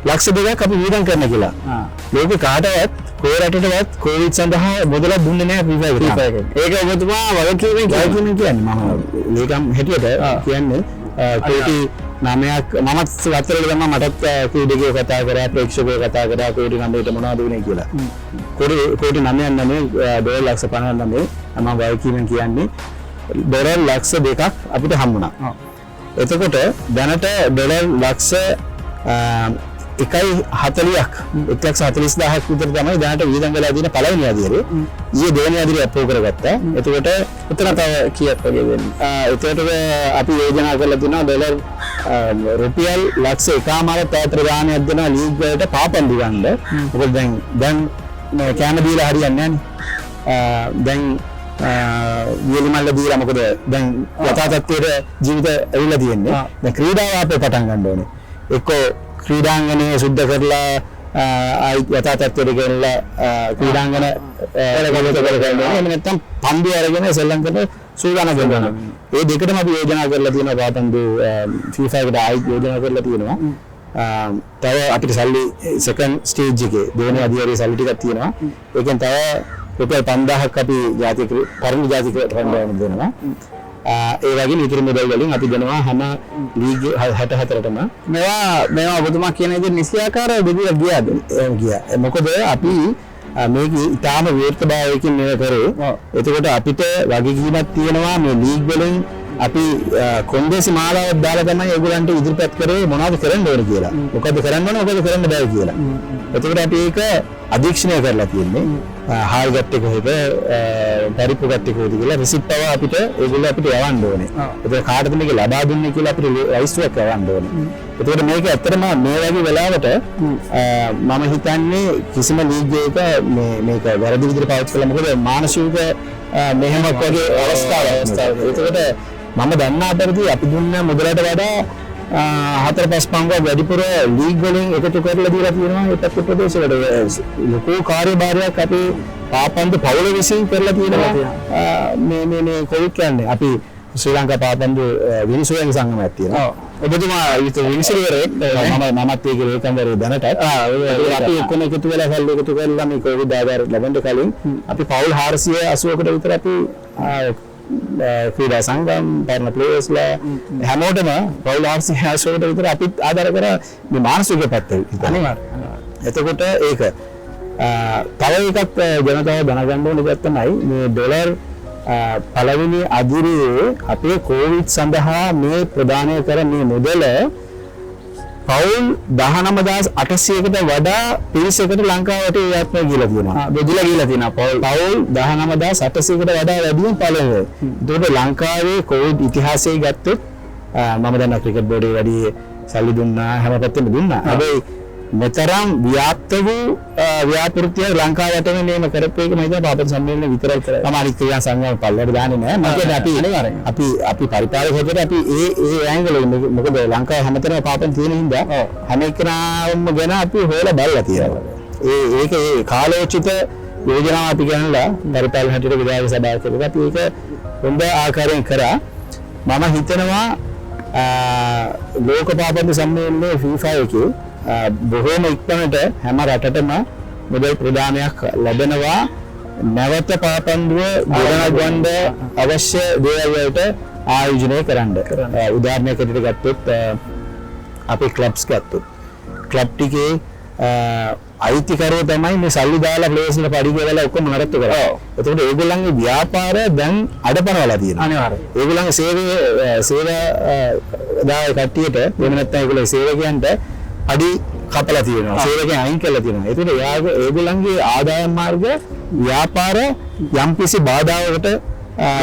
Speaker 2: ලක්ෂ 2ක් අපි වියදම් කරන්න කියලා. ලෝක කාටවත් කොයි රටටවත් කොවිඩ් සඳහා මුදලක් දුන්නේ නැහැ ප්‍රීපේඩ් එකට. ඒක ඔබතුමා වගකීමෙන් කියන්නේ මම ලේකම් හැටියට කියන්නේ කෝටි 9ක් මමත් වතරේ ගම මටත් ක්‍රීඩකයෝ කතා කරා ප්‍රේක්ෂකයෝ කතා කරා කෝටි 9ට මොනවද උනේ කියලා. කෝටි 9ක් නෙමෙයි ඩොලර් ලක්ෂ 59 මම වගකීමෙන් කියන්නේ ඩොලර් ලක්ෂ 2ක් අපිට හම්බුණා. එතකොට දැනට ඩොලර් ලක්ෂ 1.40ක් 1,40,000ක් විතර තමයි දැනට වියදම් වෙලා තියෙන පළවෙනි අදියරේ. ඊයේ දෙවෙනි අදියරේ අප්‍රූව් කරගත්තා. එතකොට උතන තව කීයක් වගේ වෙන්නේ? එතකොට අපි යෝජනා කරලා තියෙනවා ඩොලර් රුපියල් ලක්ෂ 1.5 තව ප්‍රදානයක් දෙනවා ලීග් වලට පාපන්දු ගන්න. මොකද දැන් කැම දීලා හරියන්නේ නැහැ. දැන් වියලිමල්ල දීලා මොකද දැන් යථා තත්ත්වයේ ජීවිත ඇවිල්ලා තියෙන්නේ. දැන් ක්‍රීඩාව අපේ පටන් ගන්න ඕනේ. එක්කෝ ක්‍රීඩාංගනය සුද්ධ කරලා යථා තත්ත්වයට ගෙනලා ක්‍රීඩාංගන වැඩ කරගන්න ඕනේ. එහෙම නැත්නම් පන්දු අරගෙන සෙල්ලම් කරන සූදානම් වෙනවා. මේ දෙකටම අපි යෝජනා කරලා තියෙනවා පාපන්දු FIFA එකට ආයි යෝජනා කරලා තියෙනවා. තව අපිට සල්ලි සෙකන්ඩ් ස්ටේජ් එකේ දෙවෙනි අදියරේ සල්ලි ටිකක් තියෙනවා. ඒකෙන් තව රුපියල් 5000ක් අපි ජාතික පරිණි ජාතික රණ්ඩුවම දෙනවා. ඒ වගේ නිතර මුදල් වලින් අපි දෙනවා හැම ලීග් 64ටම. මේවා ඔබතුමා කියන විදිහට නිසියාකාරව බෙදලා ගියාද? ගියා. මොකද අපි මේක ඊටාම වේර්තභාවයකින් මේක කරේ. එතකොට අපිට වගකීමක් තියෙනවා මේ ලීග් වලින් අපි කොන්දේසි මාලාවක් දාලා තමයි ඒගොල්ලන්ට ඉදිරිපත් කරේ මොනවද කරන්න ඕනේ කියලා. මොකද කරන්න ඕනේ මොකද කරන්න බෑ කියලා. එතකොට අපි ඒක අධීක්ෂණය කරලා තියෙන්නේ. හාල් ගැට් එක හොයක පරිප්පු ගැට් එක හොයද කියලා රිසිප්ට් පව අපිට ඒගොල්ලෝ අපිට යවන්න ඕනේ. ඒක කාටද මේක ලබා දුන්නේ කියලා අපිට රයිස්ට්ුවක් යවන්න ඕනේ. එතකොට මේක ඇත්තටම මේ වගේ වෙලාවට මම හිතන්නේ කිසිම ලීග් එකක මේක වැරදි විදිහට පාවිච්චි කළා මොකද මානසික මෙහෙමක් වගේ අවස්ථාවක්. එතකොට මම දන්නා පරිදි අපි දුන්න මුදලට වඩා 4-5 පංගුවක් වැඩිපුර ලීග් වලින් එකතු කරලා දීලා තියෙනවා. ඒ පැත්ත ප්‍රදේශවල ලොකු කාර්යභාරයක් අපි පාපන්දු පවුල විසින් කරලා තියෙනවා. මේ කොවිඩ් කියන්නේ අපි ශ්‍රී ලංකා පාපන්දු විනිසුරුවන්ගේ සංගමයක් තියෙනවා. ඔබතුමා විනිසුරුවරේ මමත් ඒකේ ඒකන්දරේ දැනටත් අපි එක්කම එකතු වෙලා සල්ලි එකතු කරලා මේ කොවිඩ් ආධාර ලැබෙන්න කලින් අපි පවුල් 480කට විතර අපි ක්‍රීඩා සංගම් පරණ ප්ලේයර්ස්ලා හැමෝටම පවුල් 480කට විතර අපි ආධාර කරා මේ මානසික පැත්තේ. අනිවාර්යයෙන්. එතකොට ඒක තව එකක් ජනතාව දැනගන්න ඕනේ දෙයක් තමයි මේ ඩොලර් පළවෙනි අදිරියේ අපේ කොවිඩ් සඳහා මේ ප්‍රදානය කර මේ මුදල පවුල් 19800කට වඩා පිරිසකට ලංකාවට යාත්‍රා ගිහලා තියෙනවා. බෙදලා ගිහලා තියෙනවා. පවුල් 19800කට වඩා වැඩියෙන් පළවෙනි. ඒකට ලංකාවේ කොවිඩ් ඉතිහාසයේ ගත්තොත් මම දන්නා ක්‍රිකට් බෝඩේ වැඩි සල්ලි දුන්නා හැම පැත්තෙම දුන්නා. හැබැයි මෙතරම් ව්‍යාප්ත වූ ව්‍යාපෘතිය ලංකාවට මේම කරපු එක මම හිතනවා පාපන් සම්මේලනේ විතරයි කරන්නේ. තමයි ක්‍රියා සංගම පල්ලෙට දාන්නේ නැහැ. මම කියන්නේ අපි පරිපාලක හැටියට අපි ඒ ඇන්ගල් එක මොකද ලංකාවේ හැමතැනම පාපන් තියෙන හින්දා හැම එකනාම ගැන අපි හොයලා බලලා තියෙනවා. ඒක ඒ කාලෝචිත යෝජනාව අපි ගන්නලා පරිපාලන හැටියට විධායක සභාවකට අපි ඒක හොඳ ආකාරයෙන් කරා. මම හිතනවා ලෝක පාපන්දු සම්මේලනයේ FIFA එකේ බොහෝම ඉක්මනට හැම රටටම මුදල් ප්‍රදානයක් ලැබෙනවා. නැවත පාපන්දුව ගොඩනගන්න අවශ්‍ය දේවල් වලට ආයෝජනය කරන්න. උදාහරණයක් විදිහට ගත්තොත් අපි ක්ලබ්ස් ගත්තොත් ක්ලබ් ටිකේ අයිතිකරුව තමයි මේ සල්ලි දාලා ප්ලේස් වල පඩි ගෙවලා ඔක්කොම නරත්තු කරා. එතකොට ඒගොල්ලන්ගේ ව්‍යාපාරය දැන් අඩපණවලා තියෙනවා. අනිවාර්යයෙන්. ඒගොල්ලන්ගේ සේවය කට්ටියට වෙන නැත්නම් ඒගොල්ලෝ සේවකයන්ට අඩි කපලා තියෙනවා. සේවකයන් අයින් කරලා තියෙනවා. ඒකට ඒගොල්ලන්ගේ ආදායම් මාර්ග ව්‍යාපාර යම්කිසි බාධාවකට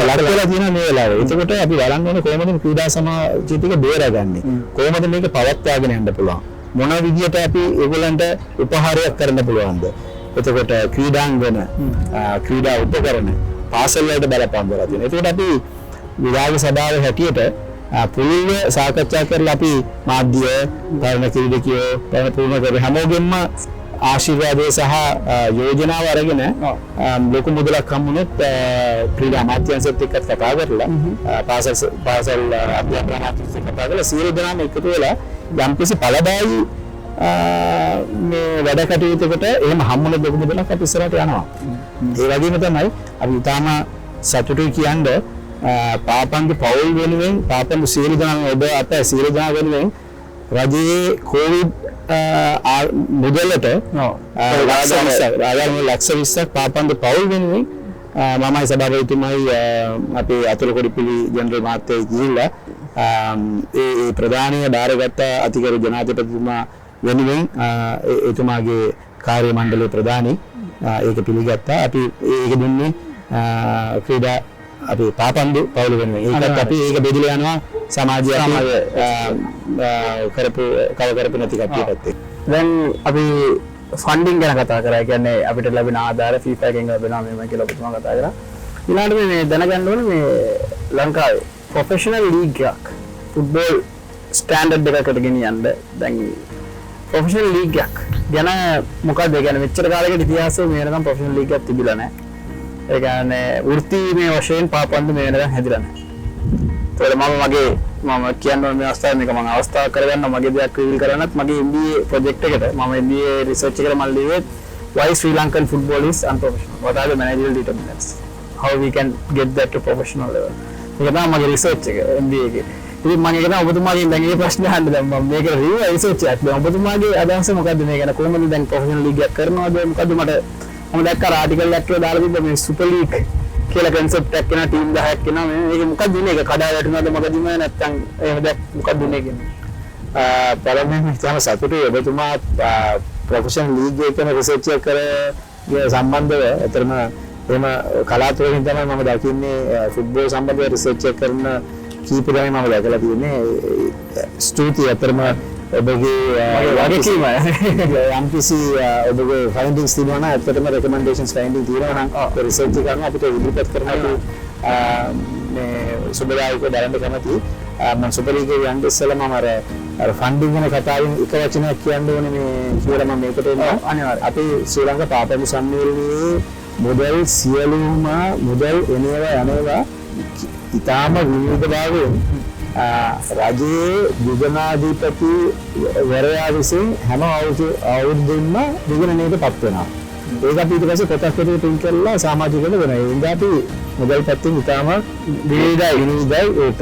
Speaker 2: ලක් වෙලා තියෙන මේ වෙලාවේ. ඒකට අපි බලන්න ඕනේ කොහොමද ක්‍රීඩා සමාජය ටික බේරගන්නේ. කොහොමද මේක පවත්වාගෙන යන්න පුළුවන්. මොන විදියට අපි ඒගොල්ලන්ට උපහාරයක් කරන්න පුළුවන්ද. එතකොට ක්‍රීඩාංගන ක්‍රීඩා උපකරණ පාසල් වලට බලපෑම් කරලා තියෙනවා. ඒකට අපි විභාග සභාවේ හැටියට පුළුල් සාකච්ඡා කරලා අපි මාධ්‍ය පරණ ක්‍රීඩකයෝ පරණ පුරුණ කර හැමෝගෙම ආශිර්වාදය සහ යෝජනාව අරගෙන ලොකු මුදලක් හම්බුනොත් ක්‍රීඩා අමාත්‍යාංශයත් එක්ක කතා කරලා පාසල් අධ්‍යාපන අමාත්‍යාංශයත් කතා කරලා සියලු දෙනාම එකතු වෙලා යම්කිසි ඵලදායී මේ වැඩ කටයුතුකට එහෙම හම්බුන ලොකු මුදලක් අපි ඉස්සරහට යනවා. ඒ වගේම තමයි අපි තාම සතුටුයි කියන්නේ පාපන්දු පවුල් වෙනුවෙන් පාපන්දු සියලු දෙනා ඔබ අප සියලු දෙනා වෙනුවෙන් රජයේ කොවිඩ් මුදලට ආදායම ලක්ෂ 20ක් පාපන්දු පවුල් වෙනුවෙන් මමයි සභාපතිතුමයි අපේ අතුරුකොඩිපිලි ජනරල් මහත්තයා ගිහිල්ලා ඒ ප්‍රධානීය බාරගත් අතිගරු ජනාධිපතිතුමා වෙනුවෙන් එතුමාගේ කාර්ය මණ්ඩලයේ ප්‍රධානී ඒක පිළිගත්තා. අපි ඒක දුන්නේ ක්‍රීඩා අපි පාපන්දු පවුල වෙනුවෙන්. ඒකත් අපි ඒක බෙදලා යනවා සමාජය කරපු නැති කට්ටියට.
Speaker 1: දැන් අපි ෆන්ඩින් ගැන කතා කරා. කියන්නේ අපිට ලැබෙන ආධාර FIFA එකෙන් ලැබෙනවා මේවා කියලා ඔබතුමා කතා කරා. ඊළඟට මේ දැනගන්න ඕනේ මේ ලංකාවේ ප්‍රොෆෙෂනල් ලීග් එකක් ෆුට්බෝල් ස්ටෑන්ඩඩ් එකකට ගෙනියන්න දැන් ප්‍රොෆෙෂනල් ලීග් එකක් ගැන මොකක්ද කියන්නේ මෙච්චර කාලයකට ඉතිහාසයේ මේ වෙනකම් ප්‍රොෆෙෂනල් ලීග් එකක් තිබිලා නැහැ. ඒ කියන්නේ වෘත්තීමය වශයෙන් පාපන්දු මේ වෙනකම් හැදිලා නැහැ. ඒකල මම කියන්න ඕනේ මේ අවස්ථාවේ මේක මම අවස්ථාවක් කරගන්න මගේ දෙයක් රිවීල් කරන්නත් මගේ MBA ප්‍රොජෙක්ට් එකට මම MBA රිසර්ච් එකට මම ලියුවේ why Sri Lankan football is unprofessional. What are the managerial determinants? How we can get that to professional level. ඒක තමයි මගේ රිසර්ච් එක MBA එකේ. ඉතින් මම ඒක තමයි ඔබතුමාගෙන් දැන් මේ ප්‍රශ්නේ අහන්න දැන් මම මේක රිසර්ච් එකක්. දැන් ඔබතුමාගේ අදහස මොකද්ද මේ ගැන කොහොමද දැන් ප්‍රොෆෙෂනල් ලීග් එකක් කරනවද මොකද්ද මම දැක්කා ආටිකල් එකක් දාලා තිබ්බ මේ සුපර් ලීග් කියලා concept එකක් වෙන ටීම් 10ක් වෙනවා මේ ඒක මොකක්ද ඉන්නේ ඒක කඩා වැටෙනවද මොකද ඉන්නේ නැත්තම් එහෙම දැක් මොකක්ද ඉන්නේ කියන්නේ
Speaker 2: පළවෙනිම ඉතාලම සතුටුයි ඔබතුමා ප්‍රොෆෙෂනල් ලීග් එකේ රිසර්ච් එක කර සම්බන්ධව අතරම එහෙම කලාතුරකින් තමයි මම දකින්නේ ෆුට්බෝල් සම්බන්ධව රිසර්ච් එක කරන කීප දෙනෙක් මම දැකලා තියෙන්නේ ස්තුතියි අතරම ඔබගේ වගකීම යම්කිසි ඔබගේ ෆයින්ඩින්ග්ස් තියෙනවා නම් ඇත්තටම රෙකමෙන්ඩේෂන්ස් ෆයින්ඩින්ග් තියෙනවා නම් රිසර්ච් කරන අපිට ඉදිරිපත් කරනවා මේ සුබදායක බලන්න කැමතියි මම සුපර් ලීග් එකේ යන්න ඉස්සෙල්ලා මම අර ෆන්ඩින්ග් ගැන කතාවෙන් එක වචනයක් කියන්න ඕනේ මේ කියලා මම මේකට එනවා අනිවාර්යයෙන් අපි ශ්‍රී ලංකා පාපන්දු සම්මේලනයේ මුදල් සියලුම මුදල් එනවා ඉතාම විවිධභාවයෙන් රජයේ යෝජනාධිපති වරයා විසින් හැම අවුරුද්දෙම විගණනයට පත් වෙනවා. ඒක අපි ඊට පස්සේ කොටස් දෙකකට තුන් කරලා සමාජිකව වෙනවා. ඒ නිසා අපි මුදල් පැත්තෙන් ඉතාම විවිධයි ඒක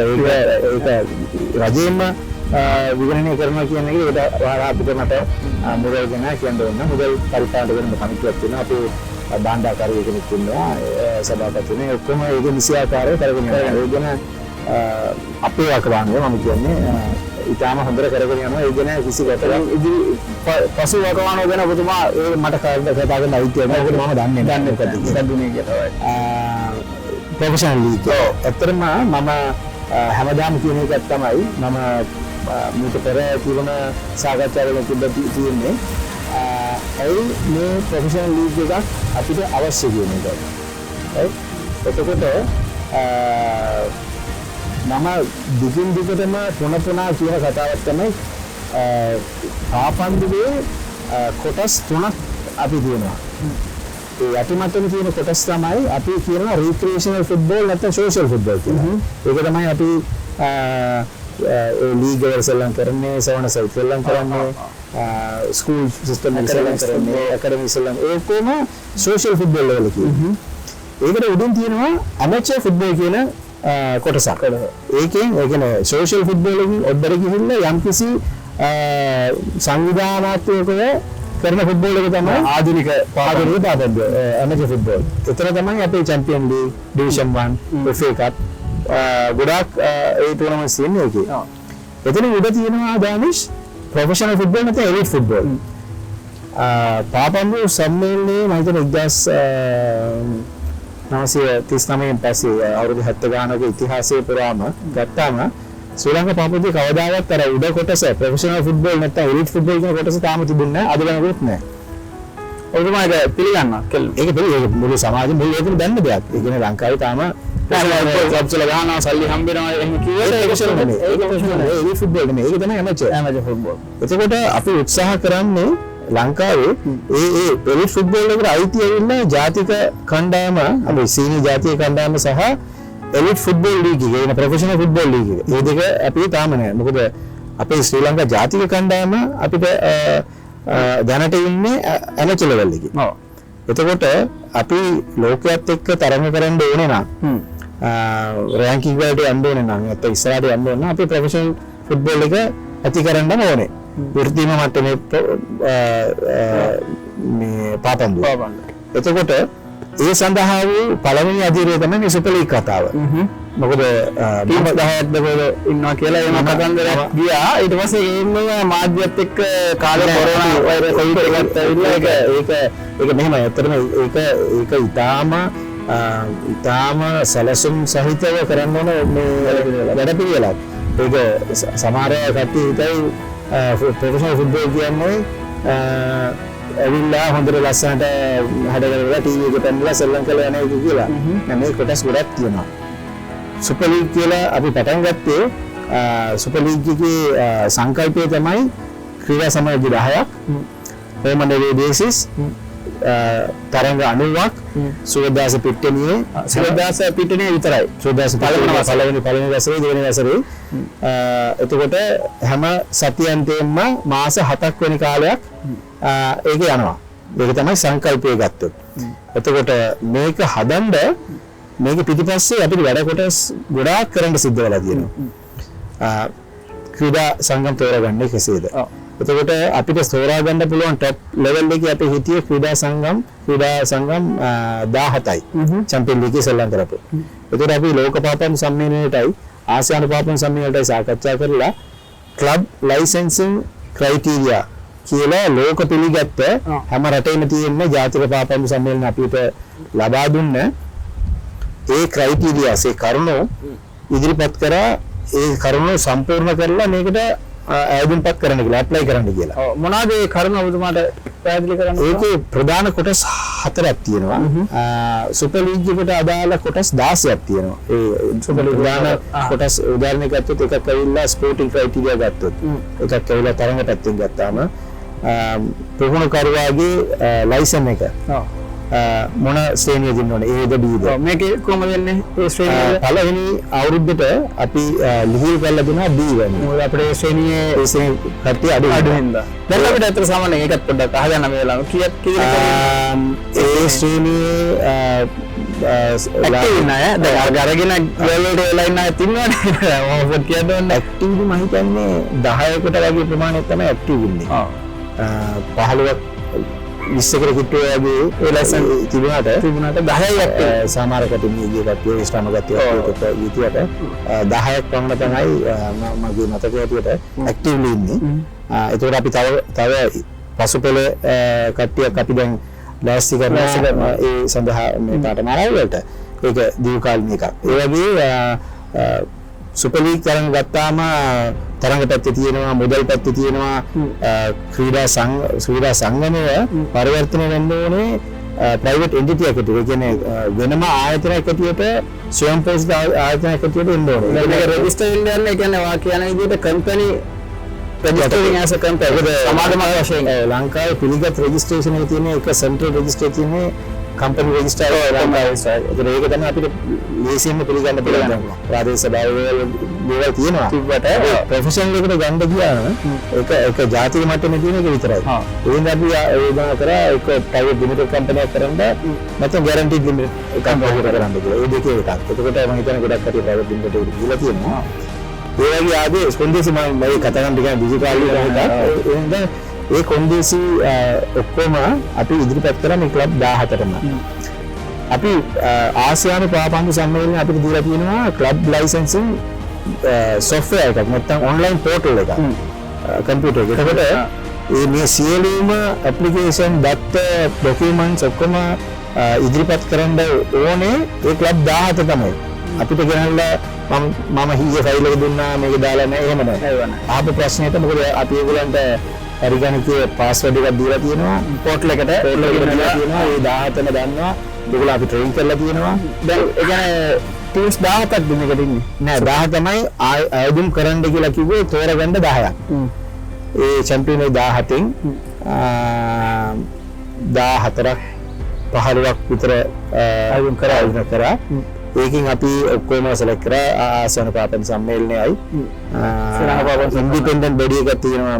Speaker 2: රජයෙන්ම විගණනය කරනවා කියන එක ඒකට අපිට මට මුදල් ගැන කියන්න ඕන. මුදල් පරිපාලන වෙන කමිටුවක් තියෙනවා. අපි බාණ්ඩාකාරී කෙනෙක් ඉන්නවා සභාපතිතුමනි ඔක්කොම ඒක නිසියාකාරව කරගෙන යනවා. ඒ ගැන අපේ වකවානුව මම කියන්නේ ඉතාලම හොඳට කරගෙන යනවා. ඒ ගැන කිසි ගැටලුවක් ඉදිරි පසු වකවානුව ගැන ඔබතුමා මට කතා කරන්න අයිතියක් නැහැ. ඒක මම දන්නේ මොකද දුන්නේ කියලා. Professional league. ඇත්තටම මම හැමදාම කියන එකක් තමයි මම මේක පෙර තිබුණ සාකච්ඡාවල තිබ්බ තියෙන්නේ ඇයි මේ ප්‍රොෆෙෂනල් ලීග් එකක් අපිට අවශ්‍ය කියන එක. එතකොට මම දිගින් දිගටම පුනා කියන කතාවක් තමයි පාපන්දුවේ කොටස් 3ක් අපි දිනනවා. ඒ යටිමට්ටමේ තියෙන කොටස් තමයි අපි කියනවා රීක්‍රියේෂනල් ෆුට්බෝල් නැත්නම් සෝෂල් ෆුට්බෝල් කියලා. ඒක තමයි අපි ලීග් වල සෙල්ලම් කරන්නේ, සවන සයිඩ් සෙල්ලම් කරන්නේ, ස්කූල් සිස්ටම් එක සෙල්ලම් කරන්නේ, ඇකඩමි සෙල්ලම් ඒකම සෝෂල් ෆුට්බෝල් වල කියනවා. ඒකට උඩින් තියෙනවා ඇමචර් ෆුට්බෝල් කියන කොටසක්. ඒකෙන් ඒ කියන්නේ සෝෂල් ෆුට්බෝල් එකෙන් ඔබ්බර ගිහිල්ලා යම්කිසි සංවිධානාත්මකව කරන ෆුට්බෝල් එක තමයි ආධුනික පාපන්දුව ඇමචර් ෆුට්බෝල්. ඒතර තමයි අපේ චැම්පියන් ලීග්, ඩිවිෂන් 1, FA කප් ගොඩාක් ඒ ටූර්නමන්ට්ස් තියෙන්නේ ඒකේ. එතන උඩ තියෙනවා දානිෂ් ප්‍රොෆෙෂනල් ෆුට්බෝල් නැත්නම් එලිට් ෆුට්බෝල්. පාපන්දුව සම්මේලනයේ මම හිතන 1939න් පස්සේ අවුරුදු 70 ගානක ඉතිහාසයේ පුරාම ගත්තාම ශ්‍රී ලංකා පාපන්දුවේ කවදාවත් අර උඩ කොටස ප්‍රොෆෙෂනල් ෆුට්බෝල් නැත්නම් එලිට් ෆුට්බෝල් කියන කොටස තාම තිබුණේ නැහැ. අද වෙනකොට නැහැ. ඔය තමයි ඒක පිළිගන්නවා. ඒක මුළු සමාජෙම මුළු ඒකම දන්න දෙයක්. ඒ කියන්නේ ලංකාවේ තාම ක්ලබ්ස් වල ගහනවා සල්ලි හම්බ වෙනවා එහෙම කිව්වට ඒක ප්‍රොෆෙෂනල් නෙමෙයි. ඒක ෆුට්බෝල් නෙමෙයි. ඒක තමයි ඇමචර් ෆුට්බෝල්. එතකොට අපි උත්සාහ කරන්නේ ලංකාවේ ඒ එලිට් ෆුට්බෝල් එකට අයිති ඇවිල්ලා ජාතික කණ්ඩායම අපි සීනියර් ජාතික කණ්ඩායම සහ එලිට් ෆුට්බෝල් ලීග් එක කියන ප්‍රොෆෙෂනල් ෆුට්බෝල් ලීග් එක. මේ දෙක අපි තාම නැහැ. මොකද අපේ ශ්‍රී ලංකා ජාතික කණ්ඩායම අපිට දැනට ඉන්නේ ඇමචර් ලෙවල් එකේ. ඔව්. එතකොට අපි ලෝකයේත් එක්ක තරඟ කරන්න ඕනේ නම් රෑන්කින් වලට යන්න ඕනේ නම් නැත්නම් ඉස්සරහට යන්න ඕනේ නම් අපි ප්‍රොෆෙෂනල් ෆුට්බෝල් එක ඇති කරන්න ඕනේ. වෘත්තීය මට්ටමේ මේ පාපන්දුව. එතකොට ඒ සඳහා වූ පළවෙනි අධීරය තමයි මේ සුපර් ලීග් කතාව. මොකද ටීම් 10ක් දකවල ඉන්නවා කියලා එහෙම කතන්දරයක් ගියා. ඊට පස්සේ ඒම මාධ්‍යත් එක්ක කාලේ කොරෝනා වෛරස් එකත් ඇවිල්ලා ඒක මෙහෙමයි. ඇත්තටම ඒක ඊටාම සැලසුම් සහිතව කරන්න ඕන මේ වැඩපිළිවෙලක්. ඒක සමහර කට්ටිය හිතයි ප්‍රොෆෙෂනල් ෆුට්බෝල් කියන්නේ ඇවිල්ලා හොඳට ලස්සනට හැඩගැහෙලා ටීවී එකට ඇවිල්ලා සෙල්ලම් කරලා යන එක කියලා. නෑ මේ කොටස් ගොඩක් තියෙනවා. සුපර් ලීග් කියලා අපි පටන් ගත්තේ සුපර් ලීග් එකේ සංකල්පය තමයි ක්‍රීඩා සමාජ 10ක් හෝම් ඇන්ඩ් අවේ බේසිස් තරඟ 90ක් සුවදාස පිට්ටනියේ විතරයි. සුවදාස පළවෙනි වසරේ දෙවෙනි වසරේ එතකොට හැම සතියන්තයෙන්ම මාස 7ක් වෙන කාලයක් ඒක යනවා. මේක තමයි සංකල්පය ගත්තොත්. එතකොට මේක හදන්න මේක පිටිපස්සේ අපිට වැඩ කොටස් ගොඩාක් කරන්න සිද්ධ වෙලා තියෙනවා. ක්‍රීඩා සංගම් තෝරගන්නේ කෙසේද? එතකොට අපිට තෝරා ගන්න පුළුවන් টপ ලෙවල් එකේ අපි හිටියේ ක්‍රීඩා සංගම් 17යි. චැම්පියන් ලීග් එකේ සෙල්ලම් කරපු. එතකොට අපි ලෝක පාපන් සම්මේලනයේටයි ආසියානු පාපන් සම්මේලනයේටයි සාකච්ඡා කරලා ක්ලබ් ලයිසෙන්සිං ක්‍රයිටීරියා කියලා ලෝක පිළිගත්ත හැම රටේම තියෙන ජාතික පාපන් සම්මේලන අපිට ලබා දුන්න ඒ ක්‍රයිටීරියාස් ඒ කරුණු ඉදිරිපත් කරා. ඒ කරුණු සම්පූර්ණ කරලා මේකට ආයුධපත් කරන්න කියලා ඇප්ලයි කරන්න කියලා. ඔව් මොනවාද ඒ කරුණ ඔබතුමාට පැහැදිලි කරන්න? ඒකේ ප්‍රධාන කොටස් 4ක් තියෙනවා. සුපර් ලීග් එකට අදාළ කොටස් 16ක් තියෙනවා. ඒ සුපර් ලීග් ප්‍රධාන කොටස් උදාහරණයක් ගත්තොත් එකක් ඇවිල්ලා ස්පෝර්ටිං ක්‍රයිටීරියා ගත්තොත් එකක් ඇවිල්ලා තරඟ පැත්තෙන් ගත්තාම පුහුණුකරුවාගේ ලයිසන් එක. ඔව් මොන ශ්‍රේණිය දෙන්න ඕනේ? A ද B ද? මේකේ කොහමද වෙන්නේ? ඒ ශ්‍රේණිය පළවෙනි අවුරුද්දට අපි ලිහිල් කරලා දුන්නා B වෙනි. මොකද අපේ ශ්‍රේණියේ ඒ ශ්‍රේණිය කට්ටිය අඩු වෙනවා. දැන් අපිට අතර සාමාන්‍යයෙන් ඒකත් පොඩ්ඩක් අහගන්න මේ වෙලාව. කීයක් ඒ ශ්‍රේණියේ ඇක්ටිව් නෑ. දැන් අරගෙන ගෝල් වලට වෙලා ඉන්න අය තින්නවනේ. මොකද කියන්නේ ඇක්ටිව් මම හිතන්නේ 10කට වගේ ප්‍රමාණයක් තමයි ඇක්ටිව් ඉන්නේ. 15ක් 20කට කිට්ටුවේ වගේ ඒ ලයිසන් තිබුණාට 10ක් සමහර කට්ටිය ගිය කට්ටිය ඉස්ලාම ගත්තේ ඒකට විදියට 10ක් පමණ තමයි මගේ මතකයේ හැටියට ඇක්ටිව්ලි ඉන්නේ. ඒතකොට අපි තව පසුපෙළ කට්ටියක් අපි දැන් ලෑස්ති කරනවා ඒ සඳහා මේ පාඨමාලාව වලට. ඒක දීර්ඝ කාලින එකක්. ඒ වගේ සුපර් ලීග් තරඟ ගත්තාම තරඟ පැත්තේ තියෙනවා මුදල් පැත්තේ තියෙනවා ක්‍රීඩා සංගමය පරිවර්තනය වෙන්න ඕනේ ප්‍රයිවට් එන්ටිටි එකකට. ඒ කියන්නේ වෙනම ආයතනයක හැටියට ස්වයං පෝෂිත ආයතනයක හැටියට එන්න ඕනේ.
Speaker 1: මේක රෙජිස්ටර් වෙන්න යන ඒ කියන්නේ වා කියන විදිහට company registering as a company සමාගමක් වශයෙන්
Speaker 2: ලංකාවේ පිළිගත් රෙජිස්ට්‍රේෂන් එකේ තියෙන එක සෙන්ට්‍රල් රෙජිස්ටර් තියෙන්නේ කම්පැනි රෙජිස්ටර් ඒක තමයි අපිට ලේසියෙන්ම පිළිගන්න පුළුවන්. ප්‍රාදේශීය සභාවවල දේවල් තියෙනවා. තිබ්බට ප්‍රොෆෙෂනල් එකට ගන්න ගියාම ඒක ජාතික මට්ටමේ තියෙන එක විතරයි. ඒෙන් අපි යෝජනා කරා ඒක ප්‍රයිවට් ලිමිටඩ් කම්පැනියක් කරන්න නැත්නම් ගැරන්ටිඩ් ලිමිටඩ් කම්පැනියක් කරන්න කියලා. ඒ දෙකේ එකක්. එතකොට මම හිතන්නේ ගොඩක් කටි ප්‍රයිවට් ලිමිටඩ් එකට ගිහලා තියෙනවා. ඒ වගේ ආදී කොන්දේසි මම කතා කරන ටික ඩිජිටල් එකකට ඒ කොන්දේසි ඔක්කොම අපි ඉදිරිපත් කරා මේ ක්ලබ් 17ටම. අපි ආසියානු පාපන්දු සම්මේලනයේ අපිට දීලා තියෙනවා ක්ලබ් ලයිසන්සින් software එකක් නැත්නම් online portal එකක් කම්පියුටර් එකකට. ඒ මේ සියලුම application data documents ඔක්කොම ඉදිරිපත් කරන්න ඕනේ ඒ ක්ලබ් 17 තමයි. අපිට ගෙනල්ලා මම හිය ෆයිල් එක දුන්නා මේක දාලා නැහැ එහෙම නැහැ. ආපු ප්‍රශ්නෙට මොකද අපි ඒගොල්ලන්ට හරිගණකයේ පාස්වර්ඩ් එකක් දීලා තියෙනවා පෝටල් එකට දීලා තියෙනවා. ඒ 17ම දන්නවා. ඒගොල්ලෝ අපි ට්‍රේන් කරලා තියෙනවා.
Speaker 1: දැන් ඒ කියන්නේ ටීම්ස් 17ක් දෙන්නකට ඉන්නේ
Speaker 2: නෑ 10 තමයි ආයුධම් කරන්න කියලා කිව්වේ තෝරගන්න 10ක්. ඒ චැම්පියන් 17න් 14ක් 15ක් විතර ආයුධම් කරා. ඒකෙන් අපි ඔක්කොම සෙලෙක්ට් කරා ආසන පාපන් සම්මේලනයයි ඉන්ඩිපෙන්ඩන්ට් බොඩි එකක් තියෙනවා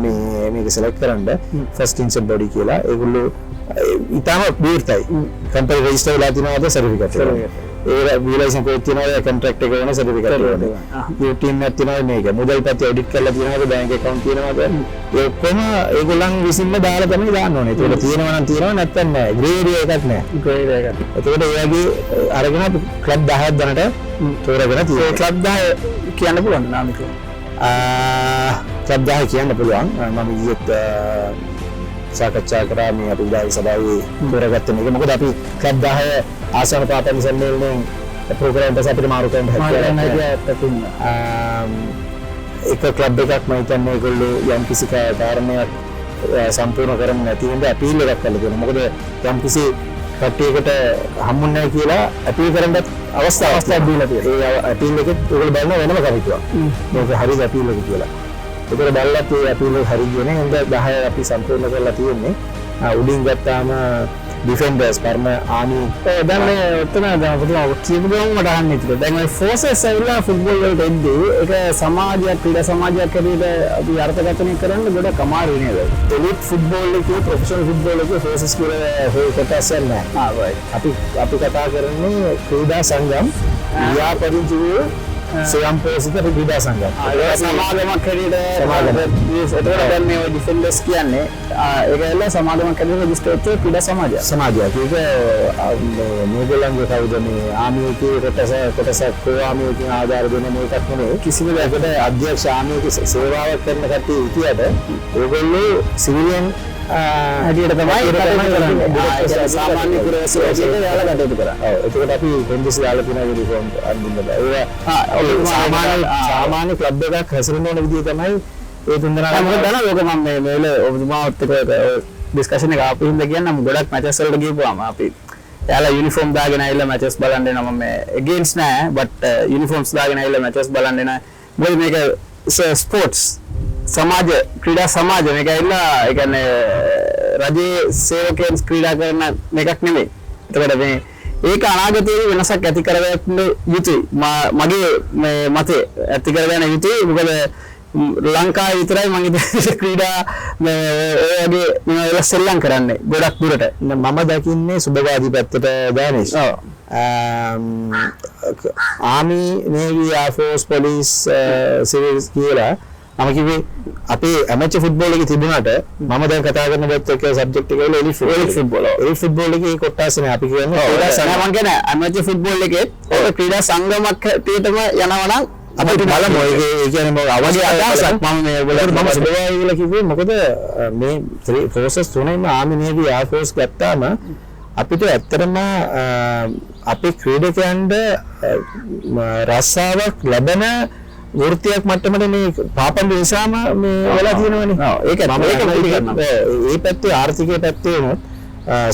Speaker 2: මේක සෙලෙක්ට් කරන්න ෆස්ට් ඉන්සර්ට් බොඩි කියලා. ඒගොල්ලෝ ඉතාලම විවෘතයි. කම්පැනි රෙජිස්ටර් වෙලා තියෙනවාද සර්ටිෆිකේට් එක. ඒ විලයිසන් කෝඩ් තියෙනවා කොන්ට්‍රැක්ට් එක වෙන සර්ටිෆිකේට් එක. ඒ ටීම් එකක් තියෙනවා මේක. මුදල් පැත්තේ ඔඩිට් කරලා තියෙනවාද බැංක් account තියෙනවාද ඒ ඔක්කොම ඒගොල්ලන් විසින්ම දාලා තමයි දාන්න ඕනේ. ඒක තියෙනවා නම් තියෙනවා නැත්නම් නෑ. ග්‍රේ ඒරියා එකක් නෑ. ග්‍රේ ඒරියා එකක්. ඒකට ඒ වගේ අරගෙන ක්ලබ් 10ක් දැනට තෝරගෙන තියෙනවා.
Speaker 1: ක්ලබ් 10 කියන්න පුළුවන් නාමික.
Speaker 2: ක්ලබ් 10 කියන්න පුළුවන්. මම ඊයේත් සාකච්ඡා කරා මේ අපි විදායි සභාවේ තෝරගත්ත මේක. මොකද අපි ක්ලබ් 10 ආසන පාපන් සම්මේලනයෙන් ප්‍රෝග්‍රෑම් එක අපිට මාරු කරන්න හැකියාවක් එක ක්ලබ් එකක් මම හිතන්නේ ඒගොල්ලෝ යම් කිසි කාරණයක් සම්පූර්ණ කරන්නේ නැති හින්දා අපීල් එකක් කරලා තියෙනවා. මොකද යම් කිසි කට්ටියකට හම්බුන්නේ නැහැ කියලා අපීල් කරන්නත් අවස්ථාවක් දීලා තියෙනවා. ඒ අපීල් එකෙත් ඒගොල්ලෝ බලන වෙනම කමිටුවක්. මේක හරිද අපීල් එක කියලා. ඒකට බලලත් ඒ අපීල් එක හරි කියන්නේ හින්දා 10 අපි සම්පූර්ණ කරලා තියෙන්නේ. උඩින් ගත්තාම ඩිෆෙන්ඩර්ස් පර්ම ආනි
Speaker 1: දැන් මේ ඔතන දැන් පුදුම කියපු ගමන් මට අහන්න හිතුණා. දැන් ඔය ෆෝසස් ඇවිල්ලා ෆුට්බෝල් වලට එද්දී ඒක සමාජයක් ක්‍රීඩා සමාජයක් හැටියට අපි අර්ථකථනය කරන්න ගොඩක් අමාරුයි නේද?
Speaker 2: එලිට් ෆුට්බෝල් එකේ ප්‍රොෆෙෂනල් ෆුට්බෝල් එකේ ෆෝසස් කියලා කොටස් නැහැ. අපි කතා කරන්නේ ක්‍රීඩා සංගම් ව්‍යාපරිචි ස්වයං පෝෂිත ක්‍රීඩා සංගම්.
Speaker 1: සමාගමක් හැටියට ඒතකොට දැන් මේ ඩිෆෙන්ඩර්ස් කියන්නේ ඒක ඇවිල්ලා සමාගමක් හැටියට රෙජිස්ටර් වෙච්ච ක්‍රීඩා සමාජයක්.
Speaker 2: සමාජයක්. ඒක මේගොල්ලන්ගේ කවුද මේ ආමියකේ කොටසක් ආමියකින් ආධාර දෙන මේකක් නෙමෙයි. කිසිම දෙයකට අධ්‍යක්ෂ ආමියක සේවාවක් කරන කට්ටිය හිටියට ඒගොල්ලෝ සිවිලියන් හැටියට තමයි කරන්නේ. සාමාන්‍ය පුරවැසියෙකුට යාලා කටයුතු කරා. ඔව්. ඒකට අපි කොන්දේසි දාලා තියෙන යුනිෆෝම් අඳින්න බෑ. සාමාන්‍ය ක්ලබ් එකක් හැසිරෙන්න ඕන විදිය තමයි ඒ තුන්දෙනා
Speaker 1: මොකද දන්නවද ඔක මම මේ මේල ඔබතුමාත් එක්ක ඩිස්කෂන් එක ආපු හින්දා කියන්නම් ගොඩක් මැචස් වලට ගිහපුවාම අපි එයාලා යුනිෆෝම් දාගෙන ආවිල්ලා මැචස් බලන්න එනවා. මම එගේන්ස්ට් නෑ බට් යුනිෆෝම්ස් දාගෙන ආවිල්ලා මැචස් බලන්න එනවා. මොකද මේක ස්පෝර්ට්ස් සමාජ ක්‍රීඩා සමාජ මේක ඇවිල්ලා ඒ කියන්නේ රජයේ සේවකයන් ක්‍රීඩා කරන මේකක් නෙමෙයි. එතකොට මේ ඒක අනාගතයේ වෙනසක් ඇති කරගන්න යුතුයි. මගේ මේ මතය ඇති කරගන්න යුතුයි. මොකද ලංකාවේ විතරයි මම ඉතින් ක්‍රීඩා මේ ඔය වගේ මේවා සෙල්ලම් කරන්නේ ගොඩක් දුරට.
Speaker 2: මම දකින්නේ සුබවාදී පැත්තට ගානේෂ්. ආමි නේවි එයාර්ෆෝස් පොලිස් සිවිල්ස් කියලා මම කිව්වේ අපේ ඇමචර් ෆුට්බෝල් එකේ තිබුණාට මම දැන් කතා කරන බත් එක සබ්ජෙක්ට් එක වල එලිට් ෆුට්බෝල් එකේ කොටස් නේ අපි කියන්නේ
Speaker 1: ක්‍රීඩා සංගම. මම කියන්නේ ඇමචර් ෆුට්බෝල් එකේ ඔය ක්‍රීඩා සංගමක් හැටියටම යනවා නම්
Speaker 2: අපිට බලමු ඒ කියන්නේ අවගේ අදහසක් මම මේ ඔයගොල්ලෝ මම සුබවායි කියලා කිව්වේ මොකද මේ ප්‍රොසෙස් තුනෙම ආමි නේවි එයාර්ෆෝස් ගත්තාම අපිට ඇත්තටම අපේ ක්‍රීඩකයන්ට රස්සාවක් ලැබෙන වෘත්තියක් මට්ටමට මේ පාපන්දු නිසාම මේ වෙලා තියෙනවනේ. ඒ පැත්තේ ආර්ථිකයේ පැත්තේ උනොත්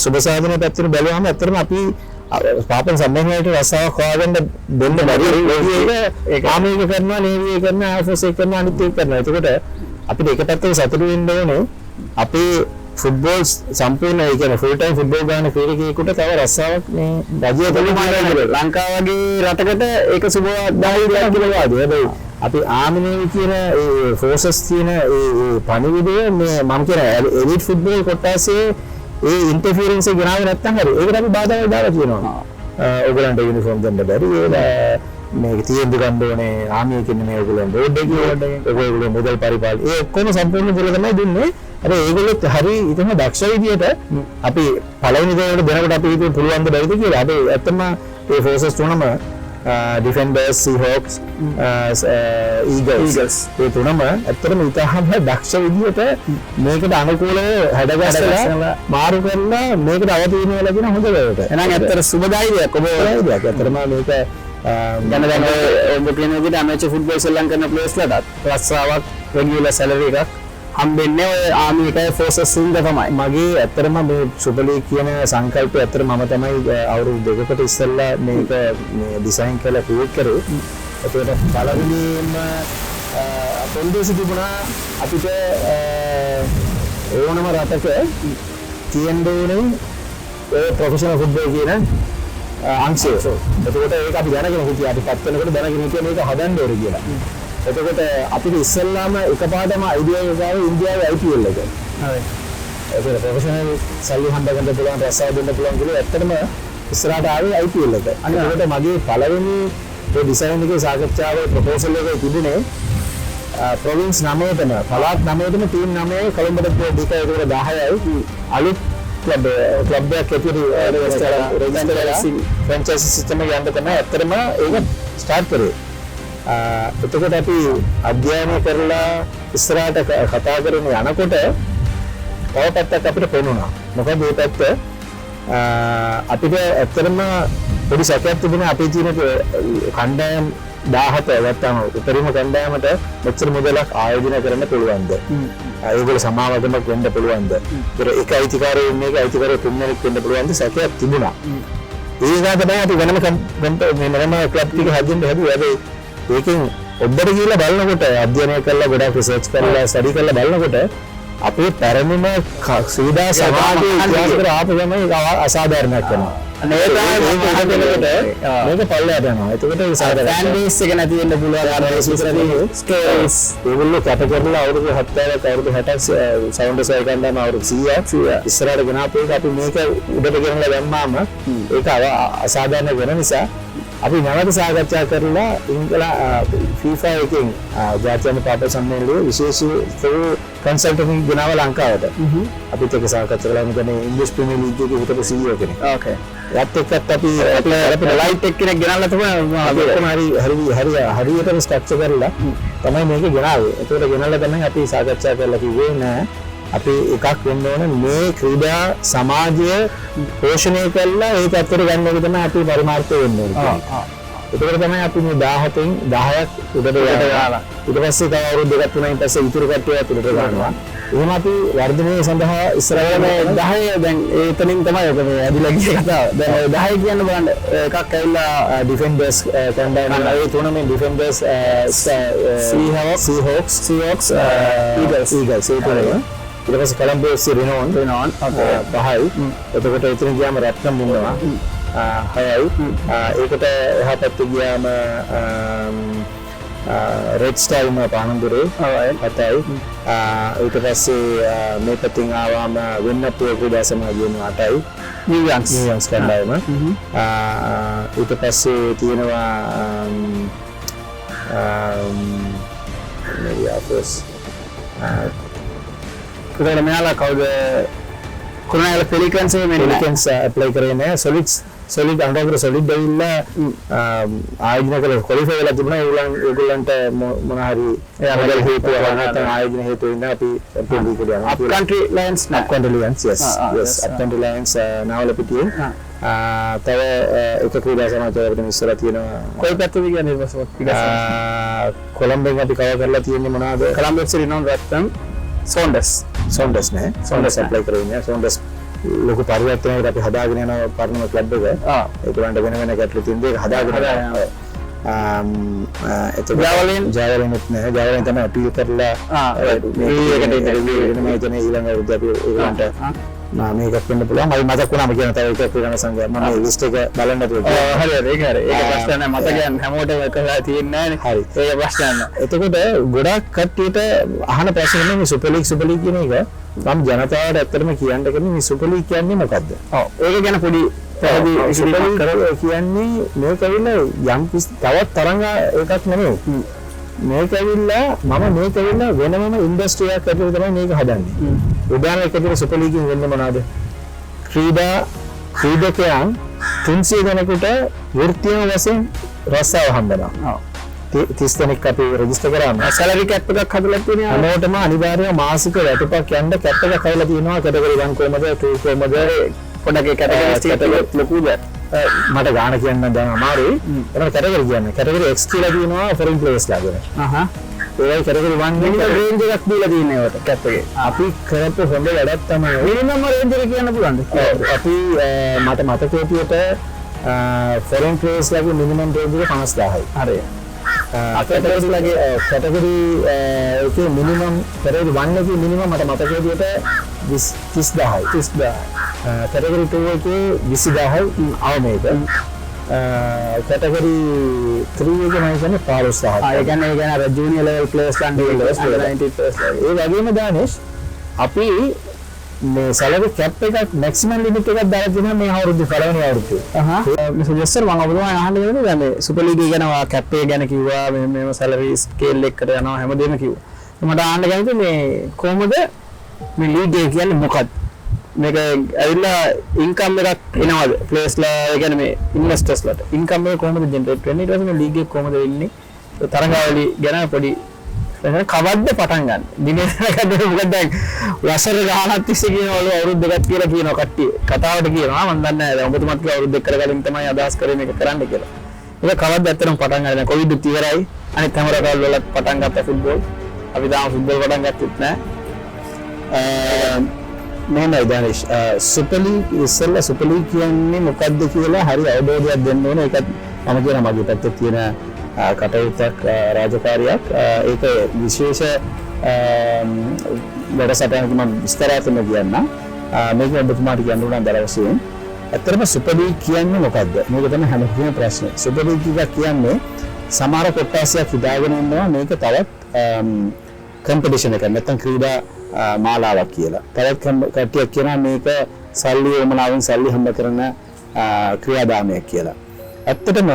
Speaker 2: සුබ සාධන පැත්තට බැලුවම ඇත්තටම අපි පාපන් සම්බන්ධයට රසාවක් හොයාගන්න දෙන්න බැරි ඒක ආමේක කරනවා නේවි කරනවා ආෆෝස් එක කරනවා අනිත් එක කරනවා. එතකොට අපිට එක පැත්තක සතුටු වෙන්න ඕනේ අපේ ෆුට්බෝල් සම්පූර්ණ ඒ කියන්නේ ෆුල් ටයිම් ෆුට්බෝල් ගන්න ක්‍රීඩකයෙකුට තව රසාවක් මේ රජය තුලින් ලංකාව වගේ රටකට ඒක සුබදායීයක් කියලා වාදේ. හැබැයි අපි ආමිනේ කියන ඒ ෆෝසස් තියෙන ඒ පණිවිඩය මේ මම කියන එලිට් ෆුට්බෝල් කොටසේ ඒ ඉන්ටර්ෆියරන්ස් එක ගෙනාවේ නැත්නම් හරි ඒකට අපි බාධා දාලා තියෙනවා. ඔයගලන්ට යුනිෆෝම් දෙන්න බැරි මේක තියෙන්න ගන්න ඕනේ ආමිය කියන්නේ මේ ඔයගලන් රෝඩ් එකේ ඔයගොල්ලෝ මුදල් පරිපාලන ඒ ඔක්කොම සම්පූර්ණ දෙල තමයි දුන්නේ. අර ඒගොල්ලොත් හරි ඉතින් දක්ෂ විදියට අපි පළවෙනි දවල්ට දෙනකොට අපි හිතුවේ පුළුවන් ද බැරිද කියලා. අපි ඇත්තම මේ ෆෝසස් තුනම ඩිෆෙන්ඩර්ස් සීහොක්ස් ඊගල්ස් ඒ තුනම ඇත්තටම ඉතාලම දක්ෂ විදියට මේකට අනුකූලව හැඩගස්සලා මාරු කරලා මේකට අවතීන වෙලා තියෙන හොඳ වෙලට. එහෙනම් ඇත්තට සුබදායීයක් ඔබ ඉතියක්. ඇත්තටම මේක දැන් ඔබ කියන විදිහට ඇමචර් ෆුට්බෝල් ශ්‍රී ලංකන් ප්ලේයර්ස්ලාට රස්සාවක් රෙගියුලර් සැලරි එකක් හම්බෙන්නේ ඔය ආමි එකේ ෆෝසස් ඉන්න තමයි. මගේ ඇත්තටම මේ සුපර් ලීග් කියන සංකල්පය ඇත්තට මම තමයි අවුරුදු දෙකකට ඉස්සෙල්ලා මේක මේ ඩිසයින් කරලා ක්‍රියේට් කරේ. ඒකට පළවෙනිම පොන්දේසි තිබුණා අපිට ඕනම රටක තියෙන්න ඕනේ ඔය ප්‍රොෆෙෂනල් ෆුට්බෝල් කියන අංශය. එතකොට ඒක අපි දැනගෙන හිටියා. අපි පත් වෙනකොට දැනගෙන හිටියා මේක හදන්න ඕනේ කියලා. එතකොට අපිට ඉස්සෙල්ලාම එකපාරටම අයිඩියා එක ගාවේ ඉන්දියාවේ IPL එක. හරි. ඒක ප්‍රොෆෙෂනල් සල්ලි හම්බ පුළුවන් රසාව දෙන්න පුළුවන් කියලා ඇත්තටම ඉස්සරහට ආවේ IPL එක. අනිත් මගේ පළවෙනි ඒ ඩිසයින් එකේ සාකච්ඡාවේ ප්‍රොපෝසල් එකේ තිබුණේ ප්‍රොවින්ස් 9ටම පළාත් 9ටම ටීම් 9 කොළඹට දෙක ඒකට 10යි අලුත් ක්ලබ් එකක් ඇතුළේ රෙජිස්ටර් ෆ්‍රැන්චයිසි සිස්ටම් එක යන්න තමයි ඇත්තටම ඒක ස්ටාර්ට් කරේ. එතකොට අපි අධ්‍යයනය කරලා ඉස්සරහට කතා කරගෙන යනකොට තව පැත්තක් අපිට පේනවා. මොකද මේ පැත්ත අපිට ඇත්තටම පොඩි සැකයක් තිබුණා අපේ තියෙන කණ්ඩායම් 17 නැත්තම් උපරිම කණ්ඩායමට මෙච්චර මුදලක් ආයෝජනය කරන්න පුළුවන්ද? ඒගොල්ලෝ සමාවගමක් වෙන්න පුළුවන්ද? ඒතර එක අයිතිකාරයෙක් මේක අයිතිකාරයෙක් තුන්වෙනෙක් වෙන්න පුළුවන්ද සැකයක් තිබුණා. ඒක තමයි අපි වෙනම ක්ලබ් ටික හදින්න හැදුවා. ඒකෙන් ඔබට කියලා බලනකොට අධ්‍යයනය කරලා ගොඩක් රිසර්ච් කරලා ස්ටඩි කරලා බලනකොට අපේ පැරණිම ක්‍රීඩා සමාජයේ ඉතිහාසවල ආපු ගමන් අසාධාරණයක් වෙනවා. මේක පල්ලයට යනවා. එතකොට ඒ ෆෑන් බේස් එක නැති වෙන්න පුළුවන් ස්ටෝරීස් ඒගොල්ලෝ කැප කරලා අවුරුදු 70ක් අවුරුදු 60ක් සවුන්ඩර්ස් එක ගන්නාම අවුරුදු 100ක් ඉස්සරහට ගෙනාපු එක අපි මේක උඩට ගෙනලා දැම්මාම ඒක අසාධාරණ වෙන නිසා අපි නැවත සාකච්ඡා කරලා FIFA එකෙන් ජාත්‍යන්තර පාප සම්මේලනයේ විශේෂ කන්සල්ටන්ට් ගෙනාව ලංකාවට. අපිත් එක්ක සාකච්ඡා කළා. මොකද ඉංග්‍රීසි ප්‍රීමියර් ලීග් එකේ හිටපු CEO කෙනෙක්. ඕකේ. ඒත් එක්කත් අපි ලයිට් එක කෙනෙක් ගෙනල්ලා තමයි හරියටම ස්ට්‍රක්චර් කරලා තමයි මේක ගෙනාවේ. ඒකට ගෙනල්ලා තමයි අපි සාකච්ඡා කරලා කිව්වේ නෑ අපි එකක් වෙන්න ඕනේ මේ ක්‍රීඩා සමාජය පෝෂණය කරලා ඒක ඇත්තට ගන්න එක තමයි අපි පරිමාර්ථය වෙන්න ඕනේ. ඒකට තමයි අපි මේ 17න් 10ක් උඩට යාලා. ඊට පස්සේ තව අවුරුදු දෙකක් තුනකින් පස්සේ ඉතුරු කට්ටිය උඩට ගන්නවා. එහෙනම් අපි වර්ධනය සඳහා ඉස්සරහට 10 දැන් එතනින් තමයි ඔක මේ ඇදිලා ගිය කතාව. දැන් 10 කියන්න බලන්න එකක් ඇවිල්ලා ඩිෆෙන්ඩර්ස් කණ්ඩායම ඒ තුනම ඩිෆෙන්ඩර්ස් සීහොක්ස් ඊගල්ස් ඒ තුනම ඊට පස්සේ කොළඹ FC රෙනෝන් පහයි. එතකොට එතන ගියාම රත්නම් ඉන්නවා 6යි. ඒකට එහා පැත්තේ ගියාම රෙඩ් ස්ටාර් ඉන්නවා පානන්දුරේ 7යි. ඊට පස්සේ මේ පැත්තෙන් ආවම වෙන්නපුව ක්‍රීඩා සමාජය ඉන්නවා 8යි. නිව්යන්ස් කණ්ඩායම. ඊට පස්සේ තියෙනවා මෙරියාපස් ඒකට මෙයාලා කවුද කුරුණෑගල පෙලිකන්ස් ඇප්ලයි කරේ නෑ. සොලිඩ් අන්ඩර්ග්‍රවුන්ඩ් සොලිඩ් ඇවිල්ලා ආයෝජන කරලා ක්වොලිෆයි වෙලා තිබුණා. ඒගොල්ලන්ට මොන හරි මොකද හේතුව නැත්නම් ආයෝජන හේතුව ඉඳන් අපි පෙලිකට යනවා. Up country lions yes up country lions නාවලපිටියේ තව එක ක්‍රීඩා සමාජයකට ඉස්සරහ තියෙනවා. කොයි පැත්තද කියන්නේ කොළඹෙන් අපි කව කරලා තියෙන්නේ මොනවද?
Speaker 1: කොළඹ රිනෝන් රත්නම්
Speaker 2: සොන්ඩස් නේ. සොන්ඩස් ඇප්ලයි කරන්නේ. සොන්ඩස් ලොකු පරිවර්තනයකට අපි හදාගෙන යන පරණම ක්ලබ් එක. ඒගොල්ලන්ට වෙන වෙන ගැටලු තියෙන දේ හදාගෙන යනවා. ජාවලින් නෑ. ජාවලින් තමයි අපීල් කරලා මේකට ඉන්ටර්වියු වෙන මේ තැන ඊළඟ අවුරුද්ද අපි ඒගොල්ලන්ට මේකත් වෙන්න පුළුවන්. මම මතක් වුණාම කියන තව එක ක්‍රීඩා සංගමය මම මේ ලිස්ට් එක බලන්න තියෙනවා.
Speaker 1: හරි ඒක ප්‍රශ්න නෑ. මතකයන් හැමෝටම එකලා තියෙන්නේ නෑනේ.
Speaker 2: හරි.
Speaker 1: ඒක ප්‍රශ්න නෑ.
Speaker 2: එතකොට ගොඩක් කට්ටියට අහන ප්‍රශ්න මේ සුපර් ලීග් කියන එක මම ජනතාවට ඇත්තටම කියන්න කැමති මේ සුපර් ලීග් කියන්නේ මොකද්ද?
Speaker 1: ඔව් ඒක ගැන පොඩි පැහැදිලි
Speaker 2: ඉදිරිපත් කරලා කියන්නේ මේක ඇවිල්ලා යම් තවත් තරංග එකක් නෙමෙයි. මේක ඇවිල්ලා වෙනම ඉන්ඩස්ට්‍රි එකක් ඇතුළේ තමයි මේක හදන්නේ. උදාහරණයක් විදිහට සුපර් ලීග් එකෙන් වෙන්නේ මොනවද? ක්‍රීඩකයන් 300 දෙනෙකුට වෘත්තීය වශයෙන් රස්සාව හම්බෙනවා. ඔව්. 30 දෙනෙක් අපි රෙජිස්ටර් කරාම සැලරි කැප් එකක් හදලා තියෙනවා. හැමෝටම අනිවාර්යයෙන්ම මාසික වැටුපක් යන්න කැප් එකක් හදලා තියෙනවා. කැටගරි 1 කොහමද 2 කොහමද පොඩක් ඒ කැටගරි ලොකුද? මට ගාන කියන්න දැන් අමාරුයි. ඒකට කැටගරි කියන්නේ කැටගරි X කියලා තියෙනවා ෆොරින් ප්ලේයර්ස් ලාගෙන. ඒකයි කැටගරි 1 වෙන රේන්ජ් එකක් දීලා තියෙනවා ඒකට කැප් එකේ. අපි කරපු හොඳ වැඩක් තමයි මිනිමම් රේන්ජ් එක කියන්න පුළුවන්ද? අපි මට මතක හිටියට ෆොරින් ප්ලේයර්ස් ලාගේ මිනිමම් රේන්ජ් එක 50000යි. හරි. කැටගරි ලාගේ කැටගරි එකේ මිනිමම් කැටගරි 1 එකේ මිනිමම් මට මතක හිටියට 30000යි. කැටගරි 2 එකේ 20000යි අවමේක. කැටගරි 3 එක නම් කියන්නේ 15000යි. ඒ කියන්නේ අර ජූනියර් ලෙවල් ප්ලේයර්ස් ගන්න ඒ වගේම දානේෂ් අපි මේ සැලරි කැප් එකක් මැක්සිමම් ලිමිට් එකක් දාලා තියෙනවා මේ අවුරුද්දේ පළවෙනි අවුරුද්දේ.
Speaker 1: මිස්ටර් ජෙස්සර් මම ඔබතුමා අහන්න ගියනේ දැන් මේ සුපර් ලීග් එක ගැන කැප් එක ගැන කිව්වා මේ සැලරි ස්කේල් එකට යනවා හැමදේම කිව්වා. මට අහන්න කැමතියි මේ කොහොමද මේ ලීග් එක කියන්නේ මොකක්ද? මේක ඇවිල්ලා ඉන්කම් එකක් එනවද ප්ලේයර්ස්ලා ඒ කියන්නේ මේ ඉන්වෙස්ටර්ස්ලාට ඉන්කම් එක කොහොමද ජෙනරේට් වෙන්නේ? ඊට පස්සේ මේ ලීග් එක කොහොමද වෙන්නේ? තරඟාවලි ගැන පොඩි කවද්ද පටන් ගන්න. දිනේ ගන්න මොකද දැන් වසර ගානක් තිස්සේ කියනවලු අවුරුදු දෙකක් කියලා කියනවා කට්ටිය. කතාවට කියනවා මම දන්නේ නැහැ. දැන් ඔබතුමාත් කිව්වා අවුරුදු දෙකක් කරගලින් තමයි අදහස් කරේ මේක කරන්න කියලා. ඒක කවද්ද ඇත්තටම පටන් ගන්න. කොවිඩ් ඉවරයි. අනිත් හැම රටවල් වලත් පටන් ගත්ත ෆුට්බෝල්. අපි තාම ෆුට්බෝල් පටන් ගත්තෙත් නැහැ. මෙහෙමයි දානේෂ් සුපර් ලීග් ඉස්සෙල්ලා සුපර් ලීග් කියන්නේ මොකක්ද කියලා හරි අවබෝධයක් දෙන්න ඕනේ. ඒකත් මම කියන මගේ පැත්තේ තියෙන කටයුත්තක් රාජකාරියක්. ඒක විශේෂ වැඩසටහනක මම විස්තරාත්මකව කියන්න. මේක ඔබතුමාට කියන්න උනා දරවසියෙන්. ඇත්තටම සුපර් ලීග් කියන්නේ මොකක්ද? මේක තමයි හැම කෙනෙකුගේම ප්‍රශ්නේ. සුපර් ලීග් එක කියන්නේ සමහර කොට්ටාසියක් හිතාගෙන ඉන්නවා මේක තවත් කම්පිටිෂන් එකක් නැත්නම් ක්‍රීඩා මාලාවක් කියලා. තවත් කට්ටියක් කියනවා මේක සල්ලි වමනාවෙන් සල්ලි හම්බ කරන ක්‍රියාදාමයක් කියලා. ඇත්තටම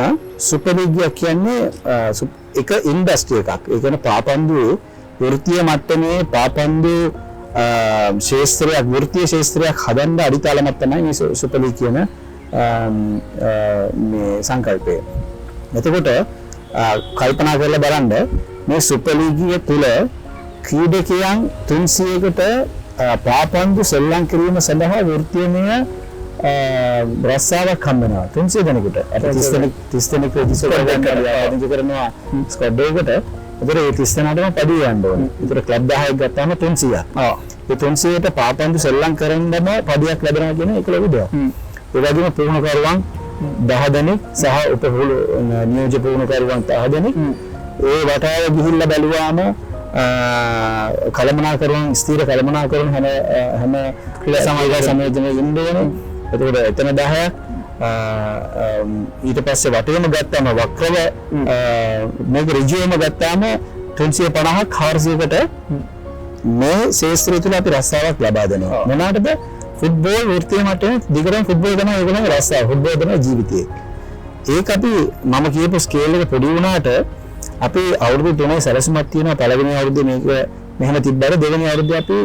Speaker 1: සුපර් ලීග් කියන්නේ එක ඉන්ඩස්ට්‍රි එකක්. ඒ කියන්නේ පාපන්දු වෘත්තීය මට්ටමේ පාපන්දු ශාස්ත්‍රයක් වෘත්තීය ශාස්ත්‍රයක් හදන්න අඩිතාලමක් තමයි මේ සුපර් ලීග් කියන මේ සංකල්පය. එතකොට කල්පනා කරලා බලන්න මේ සුපර් ලීග් තුල ක්‍රීඩකයන් 300කට පාපන්දු සෙල්ලම් කිරීම සඳහා වෘත්තීයමය රස්සාවක් හම්බෙනවා 300 දෙනෙකුට. 30 දෙනෙක් රෙජිස්ටර් කරනවා ස්ක්වොඩ් එකකට. ඒතර ඒ 30 දෙනාටම පඩිය යන්න ඕනේ. ඒතර ක්ලබ් 10ක් ගත්තාම 300ක්. ඒ 300ට පාපන්දු සෙල්ලම් කරන්නම පඩියක් ලැබෙනවා කියන එක ලොකු දෙයක්. ඒ වගේම පුහුණුකරුවන් 10 දෙනෙක් සහ නියෝජ්‍ය පුහුණුකරුවන් 10 දෙනෙක් ඒ වටාව ගිහිල්ලා බැලුවාම කළමනාකරන ස්ථීර කළමනාකරන හැම ක්‍රීඩා සමාජයේ ඉන්න ඕනේ. එතකොට එතන 10ක් ඊට පස්සේ වටේම ගත්තාම වක්‍රව මේක ඍජුවම ගත්තාම 350ක් 400කට මේ ශාස්ත්‍රය තුළ අපි රස්සාවක් ලබා දෙනවා. මොනවාටද? ෆුට්බෝල් වෘත්තීය මට්ටමේ දිගටම ෆුට්බෝල් තමයි ඒකම රස්සාව. ෆුට්බෝල් තමයි ජීවිතේ. ඒක අපි මම කියපු ස්කේල් එක පොඩි වුණාට අපි අවුරුදු 3යි සැලසුමක් තියෙනවා. පළවෙනි අවුරුද්දේ මේක මෙහෙම තිබ්බට දෙවෙනි අවුරුද්දේ අපි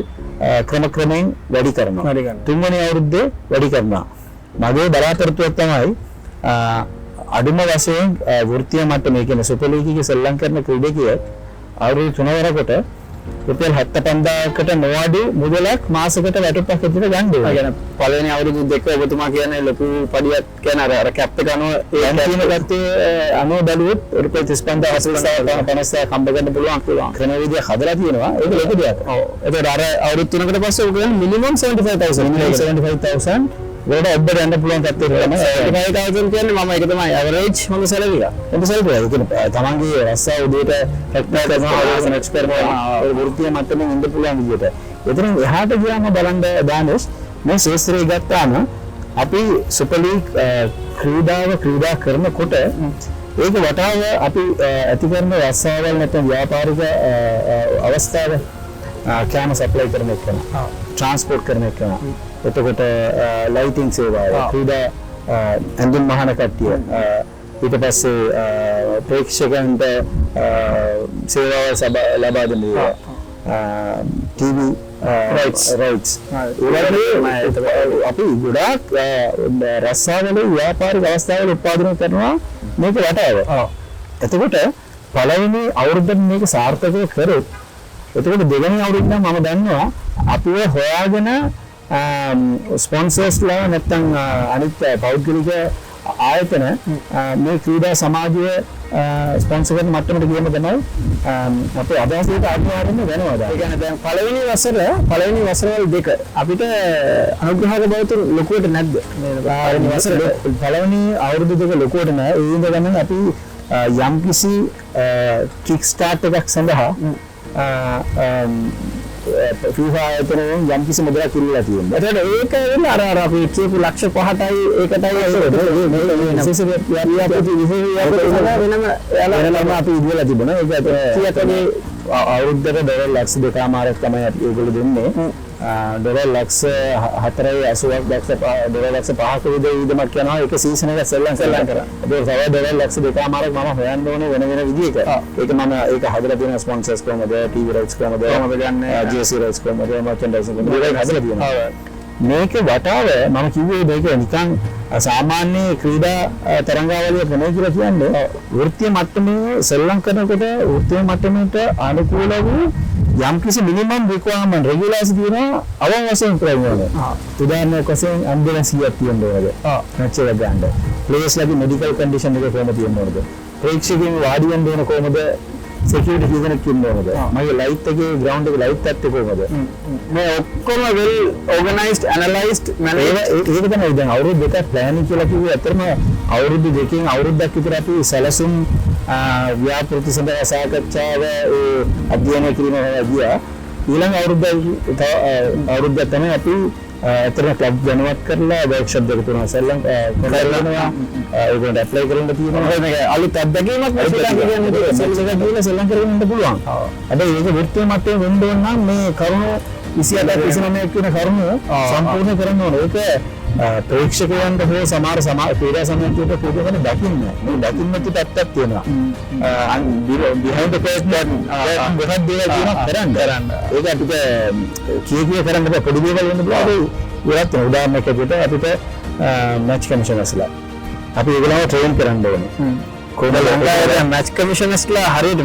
Speaker 1: ක්‍රමයෙන් වැඩි කරනවා. තුන්වෙනි අවුරුද්දේ වැඩි කරනවා. මගේ බලාපොරොත්තුව තමයි අඩුම වශයෙන් වෘත්තීය මට්ටමේ කියන සුපර් ලීග් එකේ සෙල්ලම් කරන ක්‍රීඩකයෙක් අවුරුදු 3 වරකට
Speaker 2: රුපියල් 75000කට නොඅඩු මුදලක් මාසෙකට වැටුපක් විතර ගන්න ඕනේ.
Speaker 1: ඒ කියන්නේ පළවෙනි අවුරුදු දෙක ඔබතුමා කියන්නේ ලොකු පඩියක් කියන අර කැප් එක අනුව
Speaker 2: ඒ කියන ගත්තේ අනුව බැලුවොත් රුපියල් 35000 50,000 කම්බ ගන්න පුළුවන් ක්‍රම විදිය හදලා තියෙනවා. ඒක ලොකු දෙයක්.
Speaker 1: ඔව්. ඒතකොට අර අවුරුදු 3කට පස්සේ ඔබ කියන්නේ මිනිමම් 75000
Speaker 2: වලට ඔබට යන්න පුළුවන් තත්ත්වයක තමයි
Speaker 1: 75000 කියන්නේ මම ඒක තමයි ඇවරේජ් හොඳ සැලරි එක.
Speaker 2: හොඳ සැලරි එක. ඒ කියන්නේ තමන්ගේ රස්සාව උදේට හෙක්ටර් කරනවා නෙක්ස්ට් කරනවා ඒ වෘත්තීය මට්ටමින් ඉන්න පුළුවන් විදියට. එතන එහාට ගියාම බලන්න දානස් මේ ශාස්ත්‍රය ගත්තාම අපි සුපර් ලීග් ක්‍රීඩා කරනකොට ඒක වටාව අපි ඇති කරන රස්සාවල් නැත්නම් ව්‍යාපාරික අවස්ථාව කෑම සප්ලයි කරන එක කරනවා. ට්‍රාන්ස්පෝර්ට් කරන එක කරනවා. එතකොට ලයිටිංగ్ සේවාව ක්‍රීඩා ඇඳුම් මහන කට්ටිය ඊට පස්සේ ප්‍රේක්ෂකයන්ට සේවාව ලබා දෙන TV rights අපි ගොඩාක් රස්සාවල ව්‍යාපාරික අවස්ථාවල උත්පාදනය කරනවා මේක වටාව. එතකොට පළවෙනි අවුරුද්දේ මේක සාර්ථකව කරොත් එතකොට දෙවෙනි අවුරුද්දේ මම දන්නවා අපිව හොයාගෙන ස්පොන්සර්ස්ලා නැත්නම් අනිත් පෞද්ගලික ආයතන මේ ක්‍රීඩා සමාජය ස්පොන්සර් කරන මට්ටමට ගියම තමයි අපේ අදහසට අනිවාර්යයෙන්ම වෙනවා.
Speaker 1: ඒ කියන්නේ දැන් පළවෙනි වසරවල දෙක අපිට අනුග්‍රහක බවතු ලොකුවට නැද්ද? මේ
Speaker 2: පළවෙනි අවුරුදු දෙක ලොකුවට නෑ. ඒ ඉඳ ගමන් අපි යම්කිසි කික් ස්ටාර්ට් එකක් සඳහා FIFA ආයතනයෙන් යම්කිසි මුදලක් ඉල්ලලා තියෙනවා.
Speaker 1: එතකොට ඒක වෙන්නේ අර අපි කියපු ලක්ෂ 5ටයි ඒකටයි
Speaker 2: වෙනම අපි ඉල්ලලා තිබුණා. ඒක කීයටදී අවුරුද්දට ඩොලර් ලක්ෂ 2.5ක් තමයි අපි ඒගොල්ලෝ දෙන්නේ. ඩොලර් ලක්ෂ 4.80ක් ඩොලර් ලක්ෂ 5ක විදමක් යනවා ඒක සීසන් එක සෙල්ලම් කරා. ඒක තමයි ඩොලර් ලක්ෂ 2.5ක් මම හොයන්න ඕනේ වෙන විදිහක. ඒක මම ඒක හදලා තියෙන ස්පොන්සර්ස් කොහමද TV rights කොහමද ගන්න JC rights කොහමද merchandising කොහමද හදලා තියෙනවා. මේක වටාව මම කිව්වේ මේක නිකන් සාමාන්‍ය ක්‍රීඩා තරංගාවලිය ප්‍රමේ කියලා කියන්නේ වෘත්තීය මට්ටමේ සෙල්ලම් කරනකොට වෘත්තීය මට්ටමට අනුකූල වූ යම්කිසි මිනිමම් රික්වයර්මන්ට් රෙගුලාසි තියෙනවා අවම වශයෙන් කරනවා. උදාහරණයක් වශයෙන් ඇම්බුලන්ස් කීයක් තියෙන්න ඕනද? මැච් එක ගන්න. ප්ලේයර්ස් ලගේ මෙඩිකල් කන්ඩිෂන් එක කොහොමද තියෙන්න ඕනද? ප්‍රේක්ෂකයන් වාඩි වෙන්න ඕන කොහොමද? security කීදෙනෙක් ඉන්න ඕනද? මගේ ලයිට් එකේ ග්‍රවුන්ඩ් එකේ ලයිට් එකත් කොහොමද?
Speaker 1: මේ ඔක්කොම well organized analyzed managed
Speaker 2: ඒක තමයි දැන් අවුරුදු දෙකක් ප්ලෑනින් කියලා කිව්වේ. අතරම අවුරුදු දෙකකින් අවුරුද්දක් විතර අපි සැලසුම් ව්‍යාපෘති සඳහා සාකච්ඡාව අධ්‍යයනය කිරීම ගියා. ඊළඟ අවුරුද්දක් තමයි අපි අතර ක්ලබ් දැනුවත් කරලා වර්ක්ෂොප් දෙක තුනක් සෙල්ලම් කරනවා. ඒකට ඇප්ලයි කරන්න තියෙනවා. මේක අලුත් අත්දැකීමක් වශයෙන් සෙල්ලම් කරගෙන ඉන්න පුළුවන්. හැබැයි ඒක වෘත්තීය මට්ටමේ වෙන්න ඕන නම් මේ කරුණ 28ක් 29ක් වෙන කරුණ සම්පූර්ණ කරන්න ඕනේ. ඒක ප්‍රේක්ෂකයන්ට හෝ සමහර ක්‍රීඩා සමිතියට පොදුවන දකින්න. මේ දකින්න නැති පැත්තක් තියෙනවා. behind the curtain ගොඩක් දේවල් තියෙනවා කරන්න. ඒක අපිට කීකිය කරන්න බෑ. පොඩි දේවල් වෙන්න පුළුවන්. ඒවත් උදාහරණයක් විදිහට අපිට මැච් කමිෂනර්ස්ලා අපි ඒගොල්ලෝ ට්‍රේන් කරන්න ඕනේ.
Speaker 1: කොහොමද ලංකාවේ මැච් කමිෂනර්ස්ලා හරියට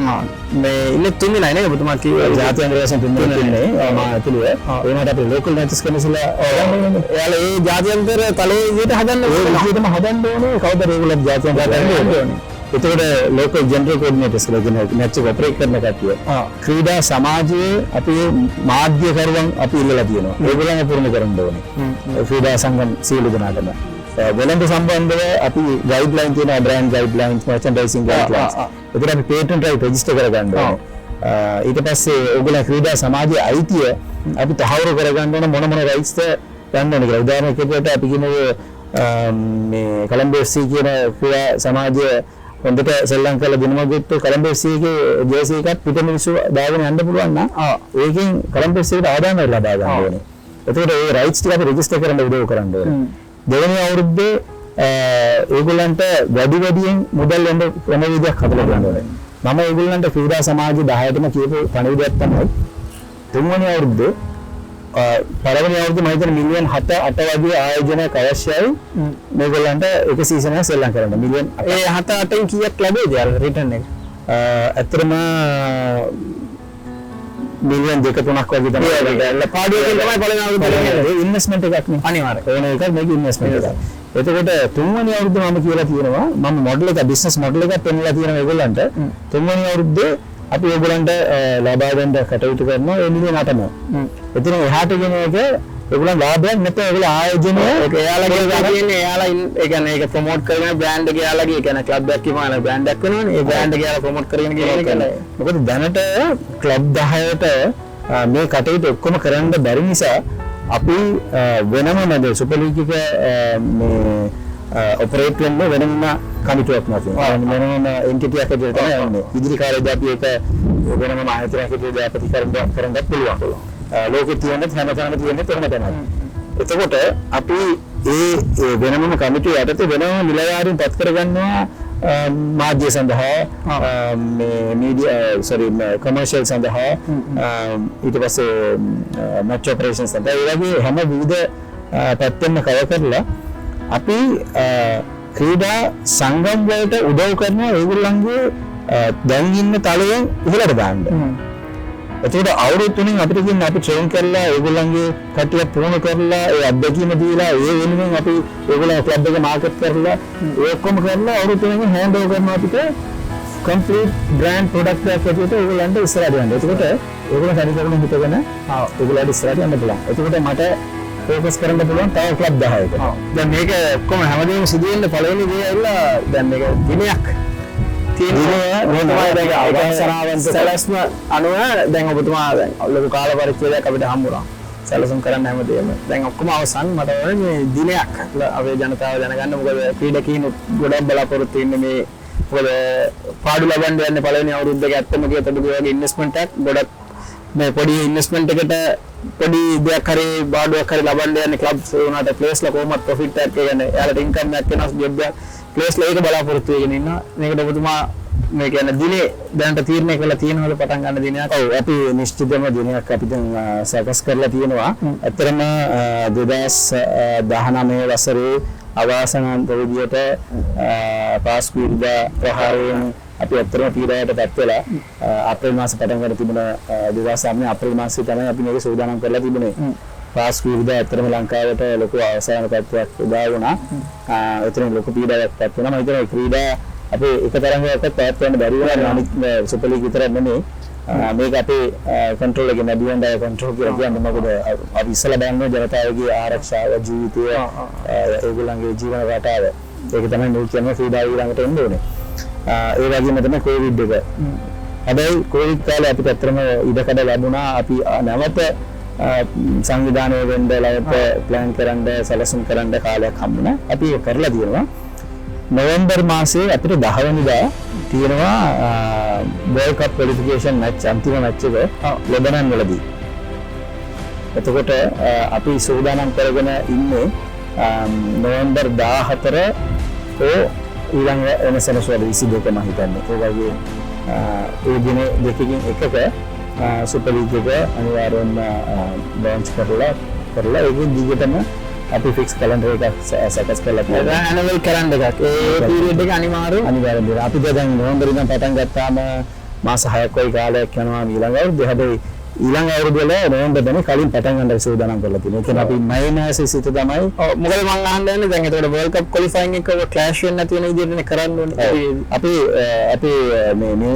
Speaker 1: මේ ඉන්නේ 3 දිනයි නේද ඔබතුමා කිව්වා
Speaker 2: ජාත්‍යන්තර වශයෙන් 3 දිනක් ඉන්නේ මම ඇතුළේ ඒකට අපි ලෝකල් මැචස් කමිෂනර්ස්ලා
Speaker 1: එයාලා ඒ ජාත්‍යන්තර තලයේ විදිහට හදන්න
Speaker 2: විදිහටම හදන්න ඕනේ කවුද රෙගුලර් ජාත්‍යන්තර හදන්න ඕනේ. එතකොට ලෝකල් ජෙනරල් කෝඩිනේටර්ස් කියලා කියන මැච් එක ඔපරේට් කරන කට්ටිය ක්‍රීඩා සමාජයේ අපි මාධ්‍යකරුවන් අපි ඉල්ලලා තියෙනවා. ඒගොල්ලන්ව පුරුදු කරන්න ඕනේ. ක්‍රීඩා සංගම් සියලු දෙනාටම වෙළඳ සම්බන්ධව අපි ගයිඩ්ලයින් තියෙනවා බ්‍රෑන්ඩ් ගයිඩ්ලයින්ස් මර්චන්ඩයිසිං ගයිඩ්ලයින්ස්. ඒකට අපි පේටන්ට් රයිට් රෙජිස්ටර් කරගන්න ඕනේ. ඊට පස්සේ ඔයගොල්ලෝ ක්‍රීඩා සමාජයේ අයිතිය අපි තහවුරු කරගන්න ඕන මොන රයිට්ස්ද ගන්න ඕනේ කියලා. උදාහරණයක් විදිහට අපි කියමු මේ කොලම්බෝ FC කියන ක්‍රීඩා සමාජය හොඳට සෙල්ලම් කරලා දිනමක් ගත්ත කොලම්බෝ FC එකේ ජර්සි එකක් පිට මිනිස්සු දාගෙන යන්න පුළුවන් නම් ඒකෙන් කොලම්බෝ FC එකට ආදායම ලබා ගන්න ඕනේ. ඒකට ඒ රයිට්ස් ටික අපි රෙජිස්ටර් කරන්න උදව් කරන්න ඕනේ. දෙවෙනි අවුරුද්දේ ඒගොල්ලන්ට වැඩියෙන් මුදල් එන්න ක්‍රම විදියක් හදලා ගන්න ඕනේ. මම ඒගොල්ලන්ට ක්‍රීඩා සමාජය 10ටම කියපු පණිවිඩයක් තමයි තුන්වෙනි අවුරුද්දේ පළවෙනි අවුරුද්දේ මම හිතන්නේ මිලියන් 7-8 වගේ ආයෝජනයක් අවශ්‍යයි මේගොල්ලන්ට එක සීසන් එකක් සෙල්ලම් කරන්න. මිලියන්
Speaker 1: ඒ 7-8න් කීයක් ලැබෙයිද යාර රිටර්න් එක?
Speaker 2: ඇත්තටම මිලියන් 2-3ක් වගේ තමයි
Speaker 1: පාඩුවකින් තමයි පළවෙනි අවුරුද්ද
Speaker 2: ඒ ඉන්වෙස්ට්මන්ට් එකක් නේ
Speaker 1: අනිවාර්යයෙන්
Speaker 2: ඕන එකක් මේක ඉන්වෙස්ට්මන්ට් එකක්. එතකොට තුන්වෙනි අවුරුද්ද මම කියලා තියෙනවා මම මොඩල් එක බිස්නස් මොඩල් එකක් පෙන්නලා තියෙනවා ඒගොල්ලන්ට තුන්වෙනි අවුරුද්දේ අපි ඒගොල්ලන්ට ලබා දෙන්න කටයුතු කරනවා ඒ මිලියන 8ම. එතන එහාට ගෙන එක ඒගොල්ලන් ලාභයක් නැත්නම් ඒගොල්ලෝ ආයෝජනය
Speaker 1: ඒක එයාලගේ තියෙන්නේ එයාලා ඒ කියන්නේ ඒක ප්‍රොමෝට් කරගෙන බ්‍රෑන්ඩ් එක එයාලගේ ඒ කියන්නේ ක්ලබ් එකක් කිව්වම බ්‍රෑන්ඩ් එකක් වෙනවනේ ඒ බ්‍රෑන්ඩ් එක එයාලා ප්‍රොමෝට් කරගෙන කියන එක.
Speaker 2: මොකද දැනට ක්ලබ් 10ට මේ කටයුතු ඔක්කොම කරන්න බැරි නිසා අපි වෙනම නේද සුපර් ලීග් එක මේ ඔපරේට් වෙන්න වෙනම කමිටුවක් නැතුව වෙනම එන්ටිටි එකක් විදිහට තමයි යන්නේ. ඉදිරි කාලේදී අපි ඒක වෙනම ආයතනයක විදිහට ප්‍රතිකරන්න පුළුවන්. ලෝකෙ තියෙන හැමතැනම තියෙන තොරම තමයි. එතකොට අපි ඒ වෙනම කමිටුව යටතේ වෙනම නිලධාරීන් පත් කරගන්නවා මාධ්‍ය සඳහා මේ මීඩියා කමර්ෂියල් සඳහා ඊට පස්සේ මැච් ඔපරේෂන් සඳහා ඒ වගේ හැම විවිධ පැත්තෙන්ම කව කරලා අපි ක්‍රීඩා සංගම් වලට උදව් කරන ඒගොල්ලන්ගේ දැන් ඉන්න තලයෙන් ඉහළට දාන්න. එතකොට අවුරුදු 3න් අපිට කියන අපි ට්‍රේන් කරලා ඒගොල්ලන්ගේ කට්ටිය පුහුණු කරලා ඒ අත්දැකීම දීලා ඒ වෙනුවෙන් අපි ඒගොල්ලෝ ක්ලබ් එක මාකට් කරලා ඒ ඔක්කොම කරලා අවුරුදු 3න් හෑන්ඩ් ඕවර් කරනවා අපිට කම්ප්ලීට් බ්‍රෑන්ඩ් ප්‍රොඩක්ට් එකක් ඇතුළත ඒගොල්ලන්ට ඉස්සරහට යන්න. එතකොට ඒගොල්ලෝ සැරිසරන හිතගෙන ඒගොල්ලන්ට ඉස්සරහට යන්න පුළුවන්. එතකොට මට ફોકસ කරන්න පුළුවන් තව ක්ලබ් 10ක.
Speaker 1: දැන් මේක ඔක්කොම හැමදේම සිදු වෙන්න පළවෙනි දේ ඇවිල්ලා දැන් මේක දිනයක් සැලැස්ම අනුව දැන් ඔබතුමා දැන් ලොකු කාල පරිච්ඡේදයක් අපිට හම්බුණා. සැලසුම් කරන්න හැමදේම. දැන් ඔක්කොම අවසන් මට ඕනේ මේ දිනයක් අපේ ජනතාව දැනගන්න. මොකද ක්‍රීඩකීන් ගොඩක් බලාපොරොත්තු වෙන්නේ මේ මොකද පාඩු ලබන්න යන්නේ පළවෙනි අවුරුද්දක ඇත්තම කියත ඔබ වගේ ඉන්වෙස්ට්මන්ට් එකක් ගොඩක් මේ පොඩි ඉන්වෙස්ට්මන්ට් එකට පොඩි දෙයක් හරි බාඩුවක් හරි ලබන්න යන්නේ ක්ලබ්ස් උනාට ප්ලේස්ලා කොහොමද ප්‍රොෆිට් එකක් කියන්නේ එයාලට ඉන්කම් එකක් වෙනස් ජොබ් එකක් ප්ලේස්ලා ඒක බලාපොරොත්තු වෙගෙන ඉන්නවා. මේකට ඔබතුමා මේ කියන්නේ දිනේ දැනට තීරණය කරලා තියෙනවද පටන් ගන්න දිනයක්?
Speaker 2: ඔව් අපි නිශ්චිතම දිනයක් අපි දැන් සකස් කරලා තියෙනවා. ඇත්තටම 2019 වසරේ අවාසනාන්ත විදියට පාස්කු ඉරිදා ප්‍රහාරයෙන් අපි ඇත්තටම පීඩාවටපත් වෙලා අප්‍රේල් මාසේ පටන් ගන්න තිබුණ 2009 අප්‍රේල් මාසේ තමයි අපි මේක සූදානම් කරලා තිබුණේ. පාස්කු ඉරිදා ඇත්තටම ලංකාවට ලොකු අවසාන තත්ත්වයක් උදා වුණා. එතන ලොකු පීඩාවක්පත් වුණා. මම හිතනවා ක්‍රීඩා අපි එක තරඟයකට පැවැත්වන්න බැරි වුණා. අනිත් සුපර් ලීග් විතරක් නෙමෙයි. මේක අපේ කන්ට්‍රෝල් එකේ නැබියන් ඩය කන්ට්‍රෝල් කියලා කියන්නේ මොකද අපි ඉස්සලා බලන්නේ ජනතාවගේ ආරක්ෂාව ජීවිතය ඒගොල්ලන්ගේ ජීවන රටාව. ඒක තමයි මේ කියන්නේ ක්‍රීඩාව ඊළඟට එන්න ඕනේ. ඒ වගේම තමයි කොවිඩ් එක. හැබැයි කොවිඩ් කාලේ අපිට අත්‍තරම ඉඩකඩ ලැබුණා. අපි නැවත සංවිධානය වෙන්න ලැබට ප්ලෑන් කරන්න සැලසුම් කරන්න කාලයක් හම්බුණා. අපි ඒක කරලා තියෙනවා. නොවැම්බර් මාසයේ අපිට 10 වෙනිදා තියෙනවා World Cup qualification match අන්තිම match එක ලෙබනන් වලදී. එතකොට අපි සූදානම් කරගෙන ඉන්නේ නොවැම්බර් 14 ඊළඟ එනසනසුවද 22 මම හිතන්නේ. ඒ වගේ ඒ දින දෙකකින් එකක සුපර් ලීග් එක අනිවාර්යයෙන්ම ලොන්ච් කරලා ඒකෙන් දිගටම අපි ෆික්ස් කැලෙන්ඩර් එකක් සකස් කරලා තියෙනවා.
Speaker 1: ඇනුවල් කැලෙන්ඩර් එකක්. ඒ පීරියඩ් එක අනිවාර්යයෙන්
Speaker 2: දෙනවා. අපි දැන් නොවැම්බර් ඉඳන් පටන් ගත්තාම මාස 6ක් වගේ කාලයක් යනවා ඊළඟ අවුරුද්දේ. හැබැයි ඊළඟ අවුරුද්ද වල නොවැම්බර් දැන් කලින් පටන් ගන්න සූදානම් කරලා තියෙනවා. ඒ කියන්නේ අපි මයි මාසේ සිට තමයි
Speaker 1: මොකද මම අහන්න යන්නේ දැන් ඒතකොට වර්ල්ඩ් කප් ක්වොලිෆයිං එක ක්ලෑෂ් වෙන්නේ නැති වෙන විදිහටනේ කරන්න ඕනේ.
Speaker 2: අපි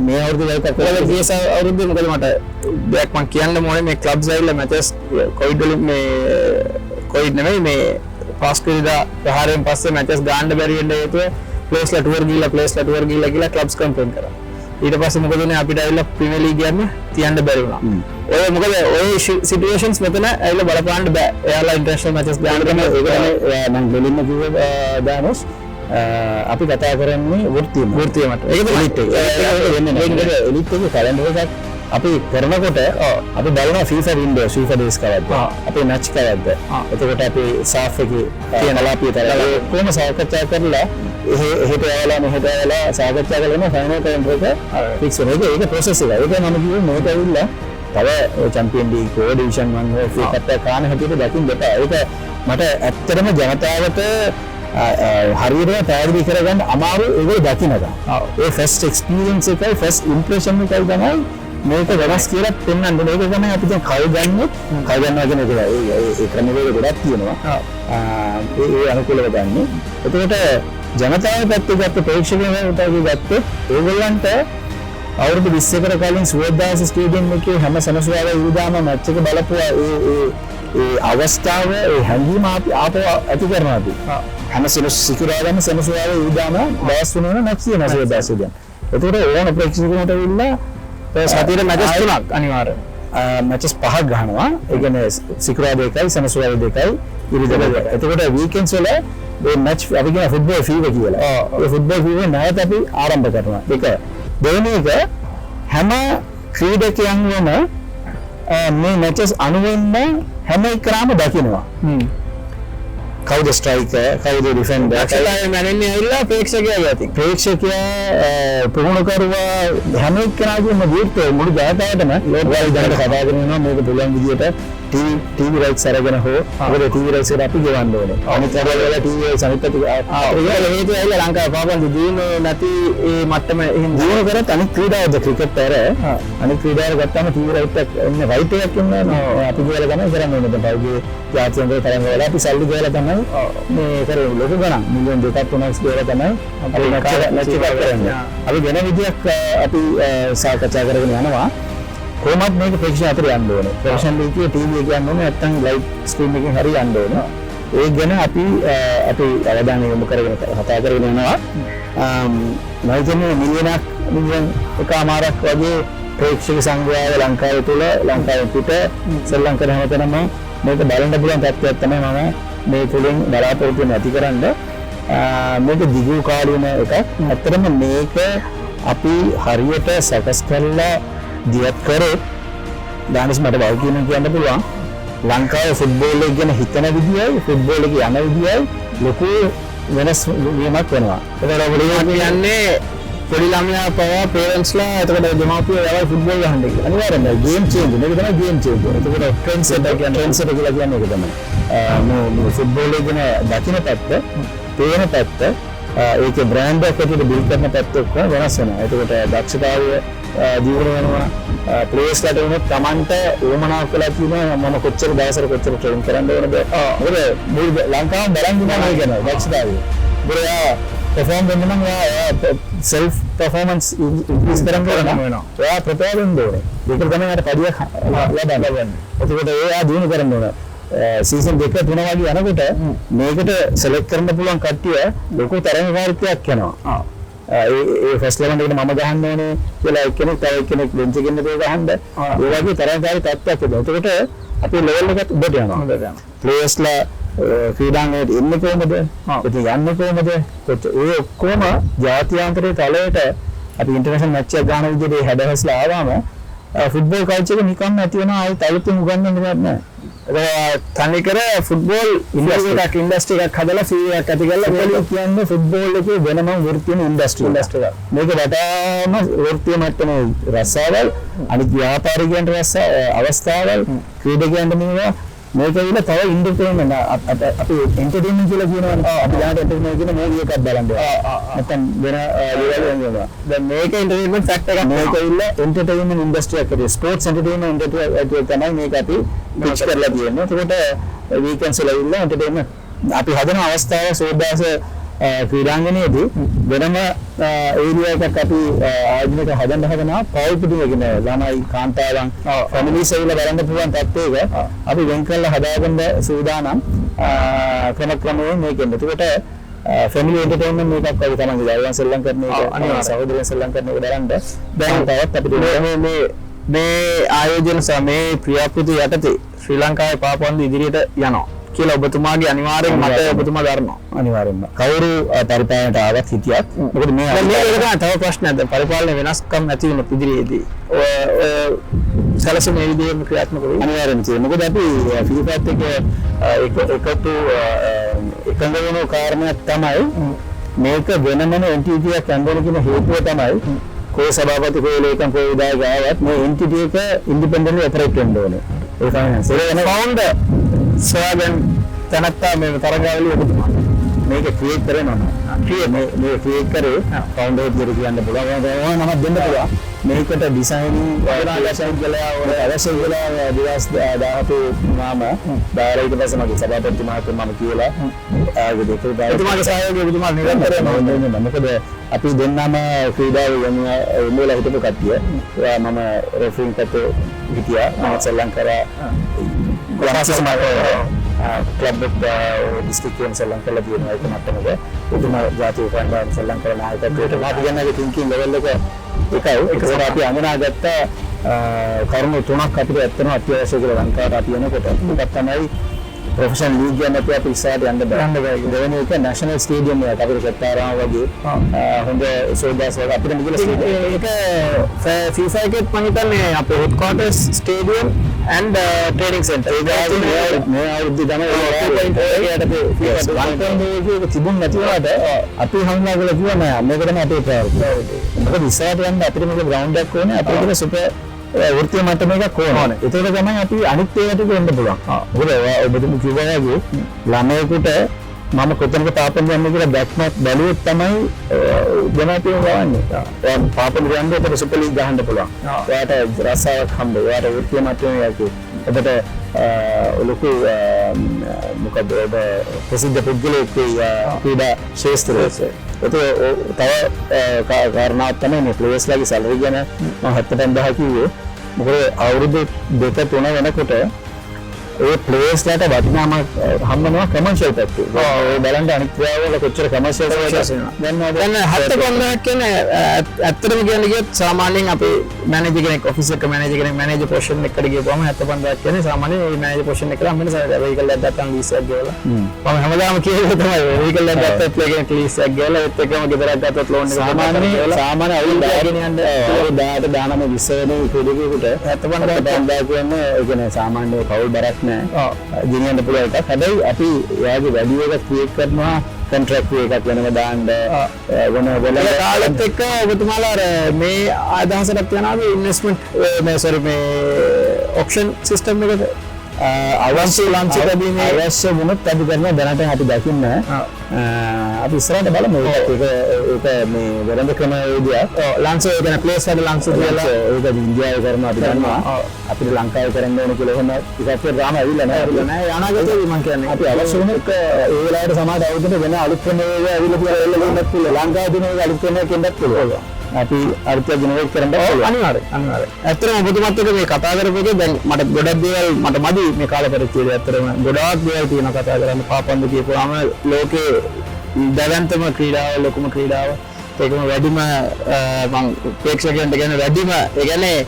Speaker 2: මේ අවුරුද්ද වර්ල්ඩ් කප්
Speaker 1: වල ගිය අවුරුද්දේ මොකද මට දෙයක් මම කියන්න ඕනේ මේ ක්ලබ්ස් ඇවිල්ලා මැචස් කොවිඩ් වලින් මේ කොවිඩ් නෙමෙයි මේ පාස්කු ඉරිදා ප්‍රහාරයෙන් පස්සේ මැචස් ගන්න බැරි වෙන්න හේතුව ප්ලේස්ලා ටුවර් ගිහිල්ලා කියලා ක්ලබ්ස් කම්ප්ලේන්ට් කරා. ඊට පස්සේ මොකද උනේ අපිට ඇවිල්ලා ප්‍රීමියර් ලීග් යන්න තියන්න බැරි වුණා. ඔය මොකද ඔය සිටුේෂන්ස් මෙතන ඇවිල්ලා බලපාන්න බෑ. එයාලා ඉන්ටර්නැෂනල් මැචස් ගන්න තමයි
Speaker 2: ඒක මම දෙලින්ම කිව්ව දානස් අපි කතා කරන්නේ වෘත්තියමට. ඒක එලිට් එක. එලිට් එකේ කැලෙන්ඩර් එකක් අපි කරනකොට අපි බලනවා FIFA windows FIFA days කවද්ද අපේ match කවද්ද එතකොට අපි SAF එකේ තියෙන ලාපිය තරලා කොහොම සාකච්ඡා කරලා එහෙට ආවලා මෙහෙට ආවලා සාකච්ඡා කරගෙන ෆයිනල් කැලෙන්ඩර් එක ෆික්ස් වෙනවා. ඒක process එක. ඒක මම කිව්වේ මේක ඇවිල්ලා තව චැම්පියන් ලීග් හෝ ඩිවිෂන් 1 හෝ FA කප් එක කාන හැටියට දකින්න දෙපා. ඒක මට ඇත්තටම ජනතාවට හරියට පැහැදිලි කරගන්න අමාරු ඒක දකින්නක. ඒ ෆස්ට් එක්ස්පීරියන්ස් එකයි ෆස්ට් ඉම්ප්‍රෙෂන් එකයි තමයි මේක වෙනස් කියලා පෙන්වන්න මේක තමයි අපි දැන් කල් ගන්නොත් කල් ගන්නවා කියන එක ඒ ක්‍රමවේද ගොඩක් තියෙනවා ඒ අනුකූලව ගන්න. එතකොට ජනතාව පැත්තේ ගත්ත ප්‍රේක්ෂකයන්ට ගත්තොත් ඒගොල්ලන්ට අවුරුදු 20කට කලින් සුවදාස ස්ටේඩියම් එකේ හැම සෙනසුරාදා ඉරිදාම මැච් එක බලපුවා ඒ අවස්ථාව ඒ හැඟීම අපි ආපහු ඇති කරනවා අපි. හැම සිකුරාදාම සෙනසුරාදා ඉරිදාම දවස් 3 වෙන මැච් තියෙනවා සුවදාස ස්ටේඩියම්. ඒකට ඕන ප්‍රේක්ෂකයන්ට ඇවිල්ලා සතියේ මැචස් 3ක් අනිවාර්යයෙන් මැචස් 5ක් ගහනවා. ඒ කියන්නේ සිකුරාදා එකයි සෙනසුරාදා දෙකයි ඉරිදා දෙකයි. එතකොට වීකෙන්ඩ්ස් වල මේ මැච් අපි කියන ෆුට්බෝල් ෆීවර් කියලා. ඒ ෆුට්බෝල් ෆීවර් නැවත අපි ආරම්භ කරනවා. ඒක දෙවෙනි එක හැම ක්‍රීඩකයන්වම මේ මැචස් අනුවෙන්න හැම එකම දකිනවා. කවුද ස්ට්‍රයිකර් කවුද ඩිෆෙන්ඩර් අක්ෂලයි මැනෙන්නේ ඇවිල්ලා ප්‍රේක්ෂකයා යති. ප්‍රේක්ෂකයා පුහුණුකරුවා හැම එකනාගේම ජීවිතේ මුළු ජනතාවටම ලෝකවල දැනට කතා කරනවා මේක පුළුවන් විදියට ටීවී රයිට්ස් අරගෙන හෝ මොකද ටීවී රයිට්ස් එක අපි ගෙවන්න ඕනේ. අනිත් අරවල ටීවී රයිට්ස් අනිත් පැත්තට ඒක හේතුව ඇවිල්ලා ලංකාවේ පාපන් දිනු නැති ඒ මට්ටම එහෙම දිනු කරත් අනිත් ක්‍රීඩාවද ක්‍රිකට් අර අනිත් ක්‍රීඩාවල ගත්තාම ටීවී රයිට් එක ඉන්නේ රයිට් එකක් ඉන්නේ අපි කියලා ගමන් කරන්නේ ඕනේ. දැන් පහුගිය ජාත්‍යන්තර තරඟ වල අපි සල්ලි ගෙවලා තමයි මේ කරේ ලොකු ගණන් මිලියන් 2ක් 3ක් ගෙවලා තමයි අපි මැච් එකක් කරන්නේ. අපි වෙන විදියක් අපි සාකච්ඡා කරගෙන යනවා. කොහොමද මේක ප්‍රේක්ෂක අතර යන්න ඕනේ. ප්‍රොෆෙෂනල් ලීග්ගේ ටීවී එක යන්න ඕනේ නැත්නම් ලයිව් ස්ට්‍රීම් එකකින් හරි යන්න ඕනේ. ඒක ගැන අපි අවධානය යොමු කරගෙන කතා කරගෙන යනවා. මම හිතන්නේ මිලියන් එකමාරක් වගේ ප්‍රේක්ෂක සංඛ්‍යාව ලංකාවේ තුල ලංකාවේ පිට ශ්‍රී ලංකාවේ හැමතැනම මේක බලන්න පුළුවන් තත්ත්වයක් තමයි මම මේ තුලින් බලාපොරොත්තු වෙන ඇතිකරන්න. මේක දිගු කාලීන එකක්. ඇත්තටම මේක අපි හරියට සකස් කරලා දියත් කරොත් දානස් මට බව කියන්න පුළුවන් ලංකාවේ ෆුට්බෝල් එක ගැන හිතන විදියයි ෆුට්බෝල් එක යන විදියයි ලොකු වෙනස් වීමක් වෙනවා. ඒකට ඔයගොල්ලෝ කියන්නේ පොඩි ළමයා පවා පේරන්ට්ස්ලා එතකොට දෙමාපියෝ යවයි ෆුට්බෝල් ගහන්න කියලා. අනිවාර්යෙන්ම ගේම් චේන්ජ් මේක තමයි ගේම් චේන්ජ්. එතකොට ට්‍රෙන්ඩ් සෙටර් කියලා කියන්නේ ඒක තමයි. මේ ෆුට්බෝල් එක ගැන දකින්න පැත්ත, පේන පැත්ත, ඒකේ බ්‍රෑන්ඩ් එකක් ඇතුළේ බිල්ඩ් කරන පැත්ත ඔක්කොම වෙනස් වෙනවා. එතකොට දක්ෂතාවය දියුණු වෙනවා. ප්ලේයර්ස්ලාට උනත් Tamanට උවමනාවක් කළා කියනවා මම කොච්චර දවසකට කොච්චර ට්‍රේන් කරන්න ඕනද. මොකද මුළු ලංකාවම බලන් ඉන්නවා කියන දක්ෂතාවය. ඒගොල්ලෝ perform වෙන්න නම් self performance increase කරන්න වෙනවා. එයා ප්‍රපේර් වෙන්න ඕනේ. ඒක තමයි අර පඩියක් ලබන්න. එතකොට එයා දිනු කරන්න ඕනේ. සීසන් 2 3 වගේ යනකොට මේකට select කරන්න පුළුවන් කට්ටිය ලොකු තරඟකාරීත්වයක් යනවා. ඒ ෆස්ට් ලෙවල් එකට මම ගහන්න ඕනේ කියලා එක්කෙනෙක් තව එක්කෙනෙක් බෙන්ච් එකකින් ඉඳලා ගහන්න. ඒ වගේ තරඟකාරී තත්ත්වයක් තිබෙනවා. එතකොට අපි ලෙවල් එකට උඩට යනවා. ප්ලේයර්ස්ලා ක්‍රීඩාංගණයට එන්නේ කොහමද? ඉතින් යන්නේ කොහමද? ඒ ඔක්කොම ජාත්‍යන්තරයේ තලයට අපි ඉන්ටර්නැෂනල් මැච් එකක් ගන්න විදිහට හැඩහැස්ලා ආවම ෆුට්බෝල් කල්චර් එක නිකම්ම ඇති වෙනවා. ආයෙත් අලුතින් උගන්වන්න දෙයක් නැහැ. ඒක තනිකර ෆුට්බෝල් ඉන්ඩස්ට්‍රි එකක් හදලා ෆී එකක් ඇති කරලා මේක කියන්නේ ෆුට්බෝල් එකේ වෙනම වෘත්තීය ඉන්ඩස්ට්‍රි එකක්. මේක වටාම වෘත්තීය මට්ටමේ රසාවල් අනිත් ව්‍යාපාරිකයන්ට අවස්ථාවල් ක්‍රීඩකයන්ට මේවා මේක විල තව ඉන්ටර්ටේන්මන්ට් අපි එන්ටර්ටේන්මන්ට් කියලා කියනවනේ. අපි යාට එන්ටර්ටේන්මන්ට් කියන මූවි එකක් බලන්න. නැත්නම් වෙන දේවල් වෙනවා. දැන් මේක එන්ටර්ටේන්මන්ට් ෆැක්ටර් එකක්. මේක ඉල්ල එන්ටර්ටේන්මන්ට් ඉන්ඩස්ට්‍රි එකේ ස්පෝර්ට්ස් එන්ටර්ටේන්මන්ට් ඉන්ඩස්ට්‍රි තමයි මේක අපි පිච් කරලා තියෙන්නේ. ඒකට වීකෙන්ඩ්ස් වල ඉල්ල එන්ටර්ටේන්මන්ට් අපි හදන අවස්ථාව සෝදාස ක්‍රීඩාංගණයේදී වෙනම ඒරියා එකක් අපි ආයතනයක හදනවා. පවුල් පිටියකින් ළමයි කාන්තාවන් ෆැමිලිස් ඇවිල්ලා බලන්න පුළුවන් තත්ත්වයක අපි වෙන් කරලා හදාගන්න සූදානම් ක්‍රමක්‍රමයෙන් මේකෙන්. ඒකට ෆැමිලි එන්ටර්ටේන්මන්ට් මේකක් වගේ තමයි දරුවන් සෙල්ලම් කරන එක අනිවාර්ය සහෝදරයන් සෙල්ලම් කරන එක බලන්න දැන් තවත් අපිට මේ ආයෝජන සමේ ක්‍රියාපෘති යටතේ ශ්‍රී ලංකාවේ පාපන්දු ඉදිරියට යනවා කියලා ඔබතුමාගේ අනිවාර්යෙන් මතය ඔබතුමා දරනවා. අනිවාර්යෙන්ම කවුරු පරිපාලනයට ආවත් හිටියත් මොකද මේක තව ප්‍රශ්නයක්. දැන් පරිපාලන වෙනස්කම් ඇති වෙන ඉදිරියේදී සැලසුම් මේ විදිහේම ක්‍රියාත්මක වෙයි. අනිවාර්යෙන්ම තියෙනවා. මොකද අපි ෆිෆාත් එකතු එකඟ වෙන කාරණයක් තමයි මේක වෙනම එන්ටිටි එකක් ඇඳගෙන කියන හේතුව තමයි කෝ සභාපති කෝ ලේකම් කෝ විධායක ආවත් මේ එන්ටිටි එක ඉන්ඩිපෙන්ඩන්ට්ලි ඔපරේට් වෙන්න ඕනේ. ඒ තමයි ඒක ෆවුන්ඩර් සෝයන් තනත්තා මේ තරගාවලිය ඔබතුමා මේක ක්‍රියේට් කරනවා. මේ ක්‍රියේට් කරේ ෆවුන්ඩර් විදිහට කියන්න පුළුවන්. ඕනම දෙන්න පුළුවන්. මේකට ඩිසයින් අවශ්‍ය කියලා දවස් 17 මාම බාහිර ඊට පස්සේ මගේ සභාපතිතුමාට මම කියලා ආගේ දෙකේ එතුමාගේ සහයෝගය එතුමා නිරන්තරයෙන්ම ඕනේ. මොකද අපි දෙන්නම ක්‍රීඩාවේ යමුලා හිටපු කට්ටිය. මම රෙෆරින් කට හිටියා. මම ශ්‍රී ලංකාවේ क्लब डिस्ट्रिक्ट ශ්‍රී ලංකාවේ තියෙන එක මට්ටමක එතුමා ජාතික කණ්ඩායම ශ්‍රී ලංකාවේ නායකත්වයට අපි ගන්නගේ තින්කින් ලෙවල් එක එකයි. ඒකට අපි අඳුනාගත්ත කරුණු තුනක් අපිට ඇත්තටම අත්‍යවශ්‍ය කියලා ලංකාවට අපි යනකොට. ඒකත් තමයි ප්‍රොෆෙෂනල් ලීග් එකකට අපි ඉස්සරහට යන්න බෑ. දෙවෙනි එක නැෂනල් ස්ටේඩියම් එකක් අපිට කතාරාම වගේ හොඳ සෝදාස් වගේ අපිට මිගිල ඒක FIFA එකේ මම හිතන්නේ අපේ හෙඩ්ක්වාටර්ස් ස්ටේඩියම් and training center මේ අවුරුද්ද තමයි ඒක තිබුණ නැති වුණාට අපි හම්බුනා කියලා කිව්වා නෑ මේකටම අපේ ප්‍රයෝරිටි. මොකද ඉස්සරහට යන්න අපිට මේක ග්‍රවුන්ඩ් එකක් ඕනේ අපිට සුපර් වෘත්තීය මට්ටමක ඕනේ. ඒක තමයි අපි අනිත් ඒවාට වෙන්න පුළුවන්. මොකද ඔබතුමු කිව්වා වගේ ළමයෙකුට මම කොතනක පාපම් යන්නේ කියලා දැක්මක් බැලුවොත් තමයි ජනප්‍රිය වන්නේ. පාපම් යන්නේ අපිට සුපර් ලීග් ගහන්න පුළුවන්. එයාට රසාවක් හම්බ වෙනවා. එයාට වෘත්තීය මට්ටමේ යකෝ. අපිට ලොකු මොකද ප්‍රසිද්ධ පුද්ගලයෙක් ක්‍රීඩා ශාස්ත්‍රයේ තව කාරණාවක් තමයි මේ ප්ලේයර්ස්ලාගේ සැලරි ගැන මම 75000 කිව්වේ. මොකද අවුරුදු 2-3 වෙනකොට ඒ ප්ලේයර්ස්ලාට වටිනාම හම්බනවා කමර්ෂියල් පැත්තේ. ඒ බලන්න අනිත් වල කොච්චර කමර්ෂියල් වෙනවා. දැන් 75000 කියන්නේ ඇත්තටම කියන්න ගියොත් සාමාන්‍යයෙන් අපේ මැනේජර් කෙනෙක් ඔෆිස් එක මැනේජර් කෙනෙක් මැනේජර් පොසිෂන් එකකට ගියපුවම 75000 කියන්නේ සාමාන්‍යයෙන් මේ මැනේජර් පොසිෂන් එකට හම්බෙන වෙහිකල් එකක් ගත්තාම ලීස් එකක් ගෙවලා. මම හැමදාම කියන්නේ තමයි වෙහිකල් එකක් ගත්තත් ප්ලේ කෙනෙක් ලීස් එකක් ගෙවලා ඒත් එකම ගෙදරක් ගත්තත් ලෝන් එකක් සාමාන්‍ය අවුල් දාගෙන යන්න 10ට 19 20 වෙනි ක්‍රීඩකයෙකුට 75000 කියන්නේ ඒ කියන්නේ සාමාන්‍ය කවුල් බරක් ගෙනියන්න පුළුවන් එකක්. හැබැයි අපි එයාගේ වැලියු එක ක්‍රියේට් කරනවා කොන්ට්‍රැක්ට් එකක් වෙනම දාන්න වෙන කාලෙත් එක්ක ඔබතුමාලා මේ අදහසට යනවා ඉන්වෙස්ට්මන්ට් මේ ඔක්ෂන් සිස්ටම් එකට අවශ්‍ය ලන්ච් එකදී මේ අවශ්‍ය වුණොත් අපි කරනවා දැනට අපි දකින්න අපි ඉස්සරහට බලමු ඒක මේ වෙරඳ ක්‍රම විදියට ලන්ච් එක ගැන ප්ලේස් වල ලන්ච් කියලා ඒක ඉන්දියාවේ කරනවා අපි දන්නවා අපිට ලංකාවේ කරන්න ඕන කියලා එහෙම ටිකක් රාම ඇවිල්ලා නැහැ අනාගතේදී මම කියන්නේ අපි අවශ්‍ය වුණොත් ඒ වෙලාවට සමාජ අවුරුද්දට වෙන අලුත් ක්‍රම වේග ඇවිල්ලා කියලා එල්ලෙන්නත් පුළුවන් ලංකාවේ දින වල අලුත් ක්‍රමයක් එන්නත් පුළුවන් අපි අලුත් ජනරේට් කරන්න අනිවාර්යයෙන් ඇත්තටම ඔබතුමාත් එක්ක මේ කතා කරපු එකේ දැන් මට ගොඩක් දේවල් මට මදි මේ කාල පරිච්ඡේදය ඇත්තටම ගොඩාක් දේවල් තියෙනවා කතා කරන්න පාපන්දු කියපුවාම ලෝකේ දැවැන්තම ක්‍රීඩාව ලොකුම ක්‍රීඩාව ඒකම වැඩිම මම ප්‍රේක්ෂකයන්ට කියන වැඩිම ඒ කියන්නේ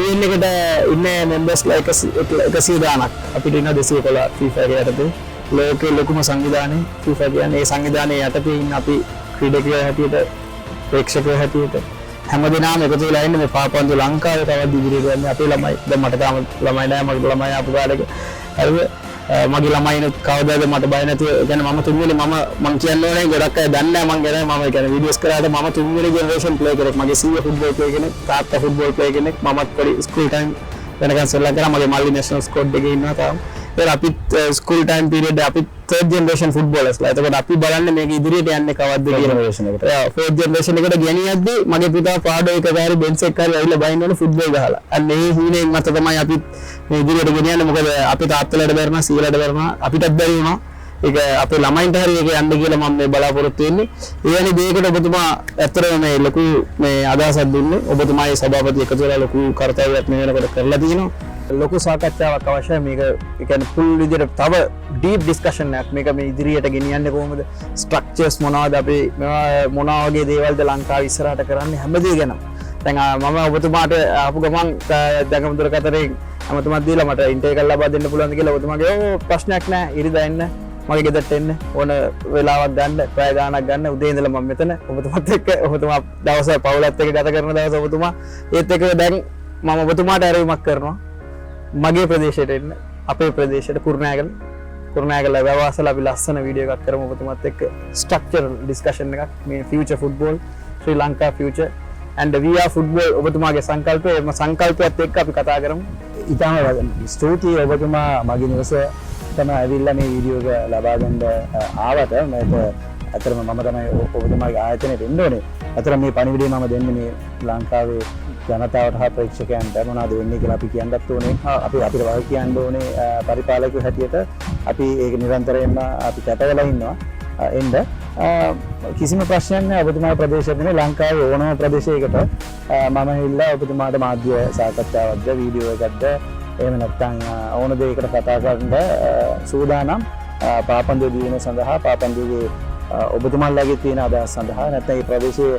Speaker 2: UN එකට ඉන්නේ මෙම්බර්ස්ලා 100 ගාණක් අපිට ඉන්න 211 FIFA යටතේ ලෝකේ ලොකුම සංවිධානය FIFA කියන්නේ ඒ සංවිධානයේ යටතේ ඉන්න අපි ක්‍රීඩකයෝ හැටියට ප්‍රේක්ෂකයෝ හැටියට හැමදෙනාම එකතු වෙලා ඉන්නේ මේ පාපන්දු ලංකාවේ තවත් ඉදිරියට යන්නේ අපේ ළමයි දැන් මට තාම ළමයි නැහැ මගේ ළමයි ආපු කාලෙක හරිද මගේ ළමයිනුත් කවදාද මට බය නැතුව يعني මම තුන්වෙනි මම කියන්න ඕනේ ගොඩක් අය දන්නේ නැහැ මම කියන්නේ වීඩියෝස් කරාට මම තුන්වෙනි ජෙනරේෂන් ප්ලේ කෙනෙක් මගේ සීය ෆුට්බෝල් ප්ලේ කෙනෙක් තාත්තා ෆුට්බෝල් ප්ලේ කෙනෙක් මමත් පොඩි ස්කූල් ටයිම් වෙනකන් ශ්‍රී ලංකාවේ මගේ මල්ලි නැෂනල් ස්ක්වොඩ් එකේ ඉන්නවා තාම ඒත් අපිත් ස්කූල් ටයිම් පීරියඩ් අපිත් third generation footballersලා. එතකොට අපි බලන්නේ මේක ඉදිරියට යන්නේ කවද්ද කියන generation එකට. fourth generation එකට ගෙනියද්දී මගේ පුතා පාඩෝ එක ගාරි බෙන්ච් එක කරලා ඇවිල්ලා බයින්නවලු ෆුට්බෝල් ගහලා. අන්න ඒ හීනෙන් මත තමයි අපි මේ ඉදිරියට ගෙනියන්නේ. මොකද අපි තාත්තලාට බැරනවා සීලාට බැරනවා අපිටත් බැරි වුණා. ඒක අපේ ළමයින්ට හරි ඒක යන්න කියලා මම මේ බලාපොරොත්තු වෙන්නේ. ඒ වෙලේ දෙයකට ඔබතුමා ඇත්තටම මේ ලොකු මේ අදහසක් දුන්නේ. ඔබතුමාගේ සභාපති එකතු වෙලා ලොකු කාර්යයක් මේ වෙනකොට කරලා තියෙනවා. ලොකු සාකච්ඡාවක් අවශ්‍යයි මේක ඒ කියන්නේ full විදිහට තව deep discussion එකක් මේක මේ ඉදිරියට ගෙනියන්නේ කොහොමද structures මොනවද අපි මොනවා වගේ දේවල්ද ලංකාවේ ඉස්සරහට කරන්නේ හැමදේ ගැනම දැන් මම ඔබතුමාට ආපු ගමන් දැන් දුරකථනයේ අමතුමත් දීලා මට ඉන්ටර්විව් එකක් ලබා දෙන්න පුළුවන්ද කියලා ඔබතුමාගේ ප්‍රශ්නයක් නැහැ ඉරිදා එන්න මගේ ගෙදරට එන්න ඕන වෙලාවක් ගන්න පැය ගාණක් ගන්න උදේ ඉඳලා මම මෙතන ඔබතුමාත් එක්ක ඔබතුමා දවස පවුලත් එක්ක ගත කරන දවස ඔබතුමා ඒත් එක්ක දැන් මම ඔබතුමාට ආරම්භයක් කරනවා මගේ ප්‍රදේශයට එන්න අපේ ප්‍රදේශයට කුරුණෑගල වැවාසල අපි ලස්සන වීඩියෝ එකක් කරමු ඔබතුමාත් එක්ක ස්ට්‍රක්චරල් ඩිස්කෂන් එකක් මේ future football Sri Lanka future and we are football ඔබතුමාගේ සංකල්පය එම සංකල්පයත් එක්ක අපි කතා කරමු. ඉතාම ස්තුතියි ඔබතුමා මගේ නිවස තමයි ඇවිල්ලා මේ වීඩියෝ එක ලබා ගන්න ආවට මේක අතරම මම තමයි ඔබතුමාගේ ආයතනයට එන්න ඕනේ. අතර මේ පණිවිඩය මම දෙන්නේ මේ ලංකාවේ ජනතාවට හා ප්‍රේක්ෂකයන්ට මොනවද වෙන්නේ කියලා අපි කියන්නත් ඕනේ. අපි අපිට වග කියන්න ඕනේ පරිපාලකයෝ හැටියට අපි ඒක නිරන්තරයෙන්ම අපි කැපවෙලා ඉන්නවා. එන්න කිසිම ප්‍රශ්නයක් නැහැ. ඔබතුමාගේ ප්‍රදේශයේ නෙමෙයි ලංකාවේ ඕනම ප්‍රදේශයකට මම හිල්ලා ඔබතුමාට මාධ්‍ය සාකච්ඡාවක්ද වීඩියෝ එකක්ද එහෙම නැත්නම් ඕන දෙයකට කතා කරන්න සූදානම්. පාපන්දුව දියුණුව සඳහා පාපන්දුවේ ඔබතුමාලගේ තියෙන අදහස් සඳහා නැත්නම් මේ ප්‍රදේශයේ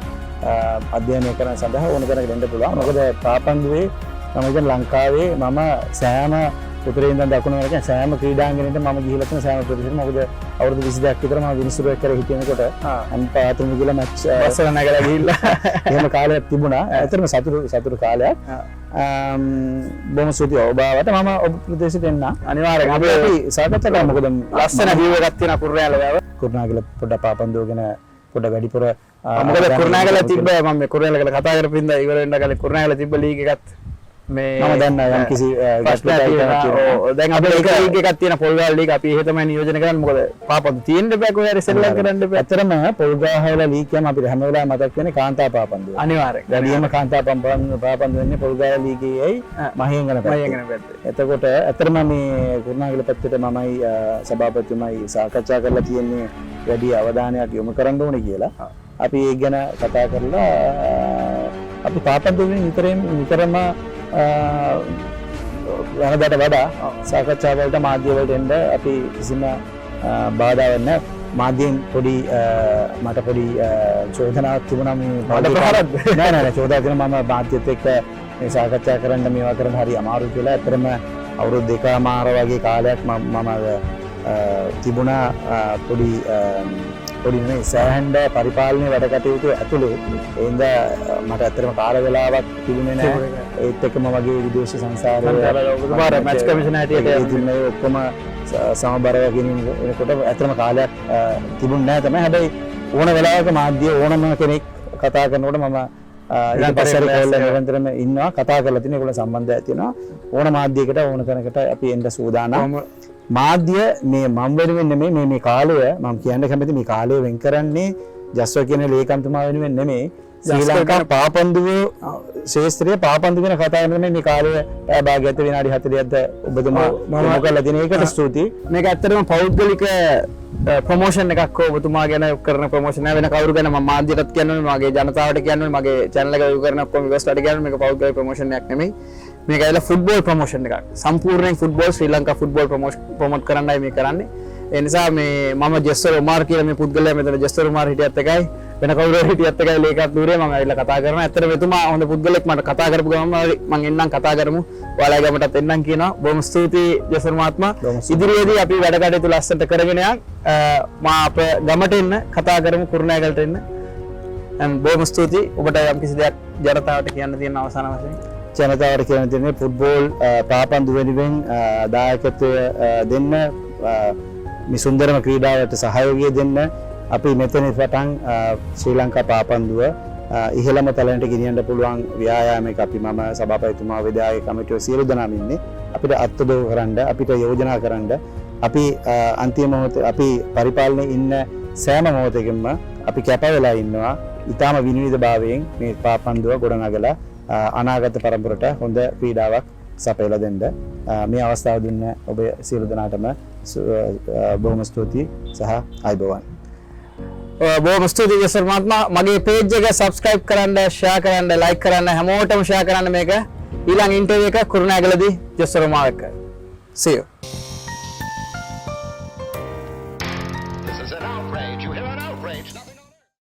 Speaker 2: අධ්‍යයනය කරන සඳහා ඕන කෙනෙක් දෙන්න පුළුවන්. මොකද පාපන්දුවේ මම හිතන ලංකාවේ මම සෑම උතුරේ ඉඳන් දකුණ වෙනකන් සෑම ක්‍රීඩාංගණයකට මම ගිහිල්ලා තියෙන සෑම ප්‍රදේශෙම මොකද අවුරුදු 22ක් විතර මම විනිසුරුවක් කරේ හිටියනකොට අම්පාතුම ගිහලා මැච් බස්සල නැගලා ගිහිල්ලා එහෙම කාලයක් තිබුණා. ඇත්තටම සතුටු කාලයක්. බොහොම ස්තුතියි ඔබ ආවට. මම ඔබ ප්‍රදේශෙට එන්න අනිවාර්යෙන් අපි සාකච්ඡා කරමු. මොකද ලස්සන view එකක් තියෙන කුරුණෑගල පොඩ්ඩක් පාපන්දුව ගැන පොඩ්ඩක් වැඩිපුර
Speaker 1: මොකද කුරුණෑගල තිබ්බ මම මේ කුරුණෑගල කතා කරපින්ද ඉවර වෙන්න ගාලේ කුරුණෑගල තිබ්බ ලීග් එකත් මේ
Speaker 2: මම දන්නා යම් කිසි
Speaker 1: දැන් අපේ එක ලීග් එකක් තියෙන පොල්ගාල් ලීග් අපි එහෙ තමයි නියෝජනය කරන්නේ. මොකද පාපන්දු තියෙන්න බෑ කොහේ හරි සෙල්ලම් කරන්න බෑ.
Speaker 2: ඇත්තටම පොල්ගාහවල ලීග් කියම අපිට හැම වෙලාවෙම මතක් වෙන්නේ කාන්තා පාපන්දුව.
Speaker 1: අනිවාර්යෙන්.
Speaker 2: වැඩිම කාන්තා පාපන්දුව වෙන්නේ පොල්ගාහවල ලීගයේයි මහියංගන පැත්තේ. එතකොට ඇත්තටම මේ කුරුණෑගල පැත්තට මමයි සභාපතිතුමයි සාකච්ඡා කරලා තියෙන්නේ වැඩි අවධානයක් යොමු කරන්න ඕනේ කියලා. අපි ඒක ගැන කතා කරලා අපි පාපන්දුවෙන් නිතරම වෙනදාට වඩා සාකච්ඡා වලට මාධ්‍ය වලට එන්න අපි කිසිම බාධාවක් නැහැ. මාධ්‍යෙන් පොඩි මට පොඩි චෝදනාවක් තිබුණා මේ නෑ චෝදනා කරන මම මාධ්‍යත් එක්ක මේ සාකච්ඡා කරන්න මේවා කරන්න හරි අමාරුයි කියලා. ඇත්තටම අවුරුදු දෙකමාර වගේ කාලයක් මම තිබුණා පොඩි නෙමෙයි සෑහෙන පරිපාලනය වැඩ කටයුතු ඇතුළේ. ඒ හින්දා මට ඇත්තටම කාල වේලාවක් තිබුණේ නැහැ. ඒත් එක්කම වගේ විදේශ සංසාරේ
Speaker 1: මැච් කමිෂන් හැටියට
Speaker 2: ඉතින් මේ ඔක්කොම සමබරව ගෙනිනකොට ඇත්තටම කාලයක් තිබුණේ නැහැ තමයි. හැබැයි ඕන වෙලාවක මාධ්‍ය ඕනම කෙනෙක් කතා කරනකොට මම ඊට පස්සේ කෝල් නිරන්තරයෙන්ම ඉන්නවා කතා කරලා තියෙන ඒගොල්ලෝ සම්බන්ධයක් තියෙනවා. ඕන මාධ්‍යයකට ඕන කෙනෙකුට අපි එන්න සූදානම්. මාධ්‍ය මේ මම වෙනුවෙන් නෙමෙයි මේ කාලය මම කියන්න කැමති මේ කාලය වෙන් කරන්නේ ජස්ව කියන ලේකම්තුමා වෙනුවෙන් නෙමෙයි ශ්‍රී ලංකා පාපන්දුව ශේෂ්ත්‍රයේ පාපන්දු ගැන කතා කරන මේ කාලය භාගයත් විනාඩි 40ක්ද ඔබතුමා මම කරලා දෙන එකට ස්තුතියි.
Speaker 1: මේක ඇත්තටම පෞද්ගලික ප්‍රොමෝෂන් එකක් ඔබතුමා ගැන කරන ප්‍රොමෝෂන් නෑ. වෙන කවුරු ගැන මම මාධ්‍යයටත් කියන්න ඕනේ මගේ ජනතාවට කියන්න ඕනේ මගේ channel එක view කරන ඔක්කොම විවස්ටට කියන්න මේක පෞද්ගලික ප්‍රොමෝෂන් එකක් නෙමෙයි. මේක ඇවිල්ලා ෆුට්බෝල් ප්‍රොමෝෂන් එකක්. සම්පූර්ණයෙන් ෆුට්බෝල් ශ්‍රී ලංකා ෆුට්බෝල් ප්‍රොමෝට් කරන්නයි මේ කරන්නේ. ඒ නිසා මේ මම ජෙස්ටර් ඔමාර් කියලා මේ පුද්ගලයා මෙතන ජෙස්ටර් ඔමාර් හිටියත් එකයි වෙන කවුරු හරි හිටියත් එකයි ලේකත් දූරේ මම ඇවිල්ලා කතා කරනවා. ඇත්තටම එතුමා හොඳ පුද්ගලෙක් මට කතා කරපු ගමන් මම එන්නම් කතා කරමු. ඔයාලා ගමටත් එන්නම් කියනවා. බොහොම ස්තුතියි ජෙස්ටර් මහත්මයා. ඉදිරියේදී අපි වැඩ කටයුතු ලස්සනට කරගෙන යන් මා අප ගමට එන්න කතා කරමු කුරුණෑගලට එන්න. බොහොම ස්තුතියි. ඔබට යම් කිසි දෙයක් ජනතාවට කියන්න තියෙන අවසාන වශයෙන්
Speaker 2: ජනතාවට කියන්න තියෙන්නේ ෆුට්බෝල් පාපන්දු වෙනුවෙන් දායකත්වය දෙන්න මේ සුන්දරම ක්‍රීඩාවට සහයෝගය දෙන්න අපි මෙතන පටන් ශ්‍රී ලංකා පාපන්දුව ඉහළම තලයට ගෙනියන්න පුළුවන් ව්‍යායාමයක අපි මම සභාපතිතුමා විධායක කමිටුව සියලු දෙනාම ඉන්නේ. අපිට අත්දැක කරන්න අපිට යෝජනා කරන්න අපි අන්තිම මොහොතේ අපි පරිපාලනයේ ඉන්න සෑම මොහොතකම අපි කැප වෙලා ඉන්නවා. ඊටාම විනිවිදභාවයෙන් මේ පාපන්දුව ගොඩනගලා අනාගත පරපුරට හොඳ ක්‍රීඩාවක් සපයලා දෙන්න මේ අවස්ථාව දුන්න ඔබ සියලු දෙනාටම බොහොම ස්තුතියි සහ අයබෝවන්.
Speaker 1: බොහොම ස්තුතියි ජෙස්ටර් මහත්මයා. මගේ page එක subscribe කරන්න, share කරන්න, like කරන්න හැමෝටම share කරන්න මේක. ඊළඟ interview එක කුරුණෑගලදී ජෙස්ටර් ඔමාර් එක්ක. See you.